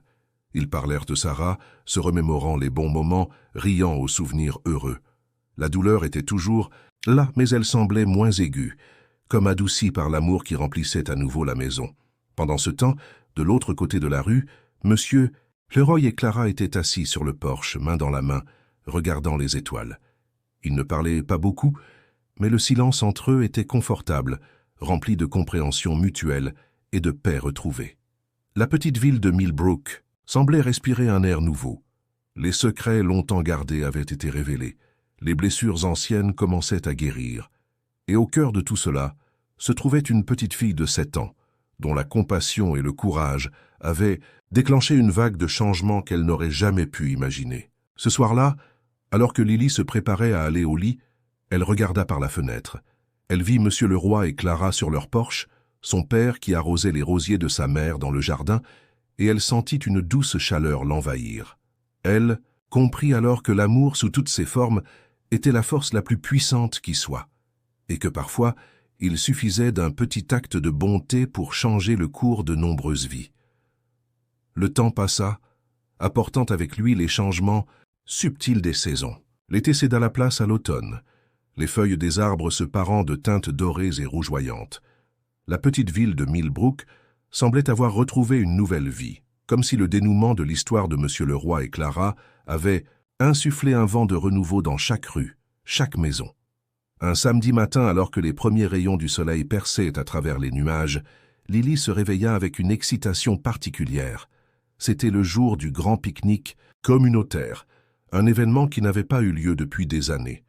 Ils parlèrent de Sarah, se remémorant les bons moments, riant aux souvenirs heureux. La douleur était toujours là, mais elle semblait moins aiguë, comme adoucie par l'amour qui remplissait à nouveau la maison. Pendant ce temps, de l'autre côté de la rue, Monsieur Leroy et Clara étaient assis sur le porche, main dans la main, regardant les étoiles. Ils ne parlaient pas beaucoup, mais le silence entre eux était confortable, rempli de compréhension mutuelle et de paix retrouvée. La petite ville de Millbrook semblait respirer un air nouveau. Les secrets longtemps gardés avaient été révélés. Les blessures anciennes commençaient à guérir. Et au cœur de tout cela se trouvait une petite fille de 7 ans, dont la compassion et le courage avaient déclenché une vague de changements qu'elle n'aurait jamais pu imaginer. Ce soir-là, alors que Lily se préparait à aller au lit, elle regarda par la fenêtre. Elle vit Monsieur le Roi et Clara sur leur porche, son père qui arrosait les rosiers de sa mère dans le jardin, et elle sentit une douce chaleur l'envahir. Elle comprit alors que l'amour sous toutes ses formes était la force la plus puissante qui soit, et que parfois il suffisait d'un petit acte de bonté pour changer le cours de nombreuses vies. Le temps passa, apportant avec lui les changements subtils des saisons. L'été céda la place à l'automne, les feuilles des arbres se parant de teintes dorées et rougeoyantes. La petite ville de Millbrook semblait avoir retrouvé une nouvelle vie, comme si le dénouement de l'histoire de Monsieur le Roi et Clara avait insufflé un vent de renouveau dans chaque rue, chaque maison. Un samedi matin, alors que les premiers rayons du soleil perçaient à travers les nuages, Lily se réveilla avec une excitation particulière. C'était le jour du grand pique-nique communautaire, un événement qui n'avait pas eu lieu depuis des années,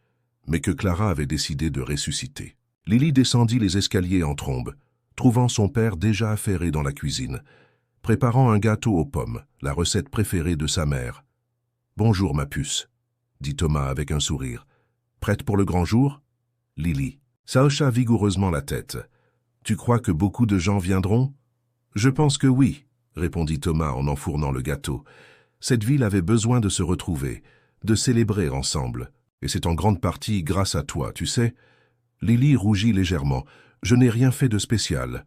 mais que Clara avait décidé de ressusciter. Lily descendit les escaliers en trombe, trouvant son père déjà affairé dans la cuisine, préparant un gâteau aux pommes, la recette préférée de sa mère. « Bonjour, ma puce, » dit Thomas avec un sourire. « Prête pour le grand jour ?» Lily hocha vigoureusement la tête. « Tu crois que beaucoup de gens viendront ?»« Je pense que oui, » répondit Thomas en enfournant le gâteau. Cette ville avait besoin de se retrouver, de célébrer ensemble. Et c'est en grande partie grâce à toi, tu sais. Lily rougit légèrement. « Je n'ai rien fait de spécial. »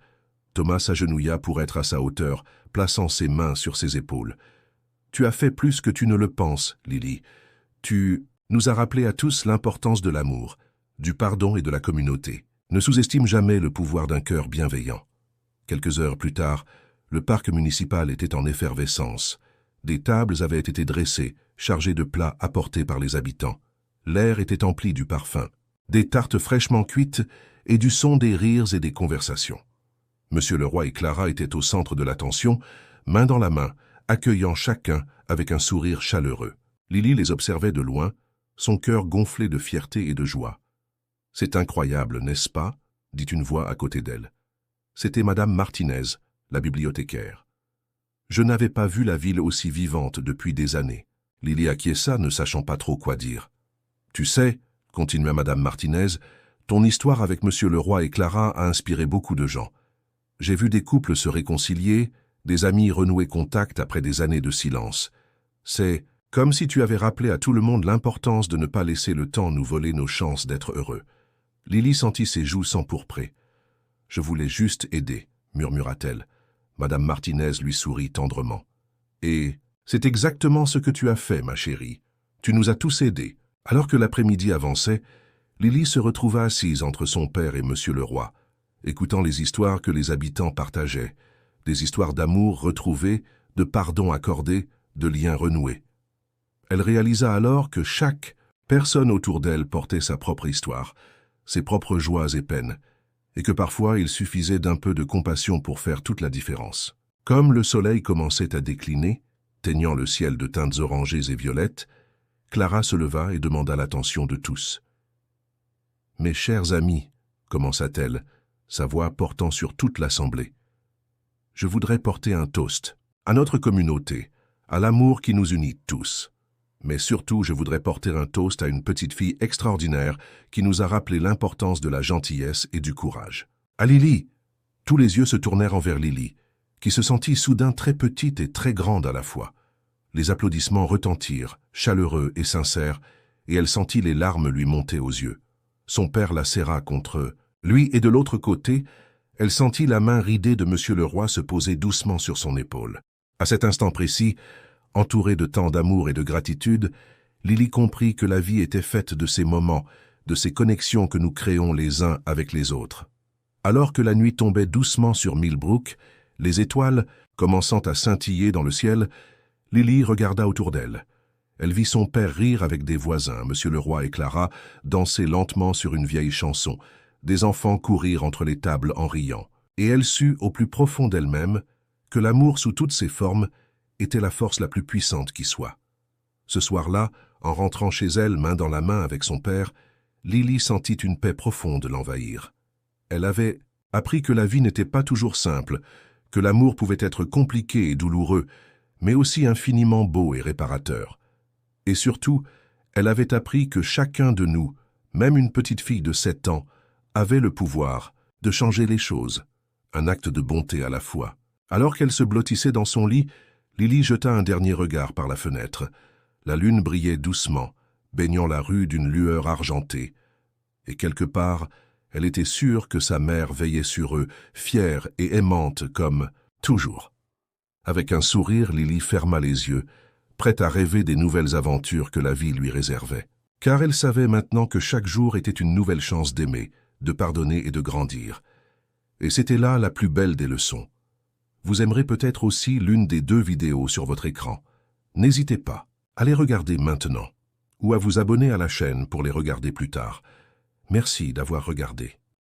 Thomas s'agenouilla pour être à sa hauteur, plaçant ses mains sur ses épaules. « Tu as fait plus que tu ne le penses, Lily. Tu nous as rappelé à tous l'importance de l'amour, du pardon et de la communauté. Ne sous-estime jamais le pouvoir d'un cœur bienveillant. » Quelques heures plus tard, le parc municipal était en effervescence. Des tables avaient été dressées, chargées de plats apportés par les habitants. L'air était empli du parfum, des tartes fraîchement cuites et du son des rires et des conversations. Monsieur le Roi et Clara étaient au centre de l'attention, main dans la main, accueillant chacun avec un sourire chaleureux. Lily les observait de loin, son cœur gonflé de fierté et de joie. « C'est incroyable, n'est-ce pas ?» dit une voix à côté d'elle. C'était Madame Martinez, la bibliothécaire. Je n'avais pas vu la ville aussi vivante depuis des années. Lily acquiesça, ne sachant pas trop quoi dire. « Tu sais, » continua Madame Martinez, « ton histoire avec Monsieur le Roi et Clara a inspiré beaucoup de gens. J'ai vu des couples se réconcilier, des amis renouer contact après des années de silence. C'est comme si tu avais rappelé à tout le monde l'importance de ne pas laisser le temps nous voler nos chances d'être heureux. » Lily sentit ses joues s'empourprer. « Je voulais juste aider, » murmura-t-elle. Madame Martinez lui sourit tendrement. « Et c'est exactement ce que tu as fait, ma chérie. Tu nous as tous aidés. » Alors que l'après-midi avançait, Lily se retrouva assise entre son père et Monsieur le Roi, écoutant les histoires que les habitants partageaient, des histoires d'amour retrouvées, de pardon accordé, de liens renoués. Elle réalisa alors que chaque personne autour d'elle portait sa propre histoire, ses propres joies et peines, et que parfois il suffisait d'un peu de compassion pour faire toute la différence. Comme le soleil commençait à décliner, teignant le ciel de teintes orangées et violettes, Clara se leva et demanda l'attention de tous. « Mes chers amis, » commença-t-elle, sa voix portant sur toute l'assemblée, « je voudrais porter un toast à notre communauté, à l'amour qui nous unit tous. Mais surtout, je voudrais porter un toast à une petite fille extraordinaire qui nous a rappelé l'importance de la gentillesse et du courage. À Lily !» Tous les yeux se tournèrent envers Lily, qui se sentit soudain très petite et très grande à la fois. Les applaudissements retentirent, chaleureux et sincères, et elle sentit les larmes lui monter aux yeux. Son père la serra contre lui, et de l'autre côté, elle sentit la main ridée de Monsieur le Roi se poser doucement sur son épaule. À cet instant précis, entourée de tant d'amour et de gratitude, Lily comprit que la vie était faite de ces moments, de ces connexions que nous créons les uns avec les autres. Alors que la nuit tombait doucement sur Millbrook, les étoiles, commençant à scintiller dans le ciel, Lily regarda autour d'elle. Elle vit son père rire avec des voisins, Monsieur le Roi et Clara danser lentement sur une vieille chanson, des enfants courir entre les tables en riant. Et elle sut au plus profond d'elle-même que l'amour sous toutes ses formes était la force la plus puissante qui soit. Ce soir-là, en rentrant chez elle, main dans la main avec son père, Lily sentit une paix profonde l'envahir. Elle avait appris que la vie n'était pas toujours simple, que l'amour pouvait être compliqué et douloureux, mais aussi infiniment beau et réparateur. Et surtout, elle avait appris que chacun de nous, même une petite fille de 7 ans, avait le pouvoir de changer les choses, un acte de bonté à la fois. Alors qu'elle se blottissait dans son lit, Lily jeta un dernier regard par la fenêtre. La lune brillait doucement, baignant la rue d'une lueur argentée. Et quelque part, elle était sûre que sa mère veillait sur eux, fière et aimante comme toujours. Avec un sourire, Lily ferma les yeux, prête à rêver des nouvelles aventures que la vie lui réservait. Car elle savait maintenant que chaque jour était une nouvelle chance d'aimer, de pardonner et de grandir. Et c'était là la plus belle des leçons. Vous aimerez peut-être aussi l'une des 2 vidéos sur votre écran. N'hésitez pas à les regarder maintenant, ou à vous abonner à la chaîne pour les regarder plus tard. Merci d'avoir regardé.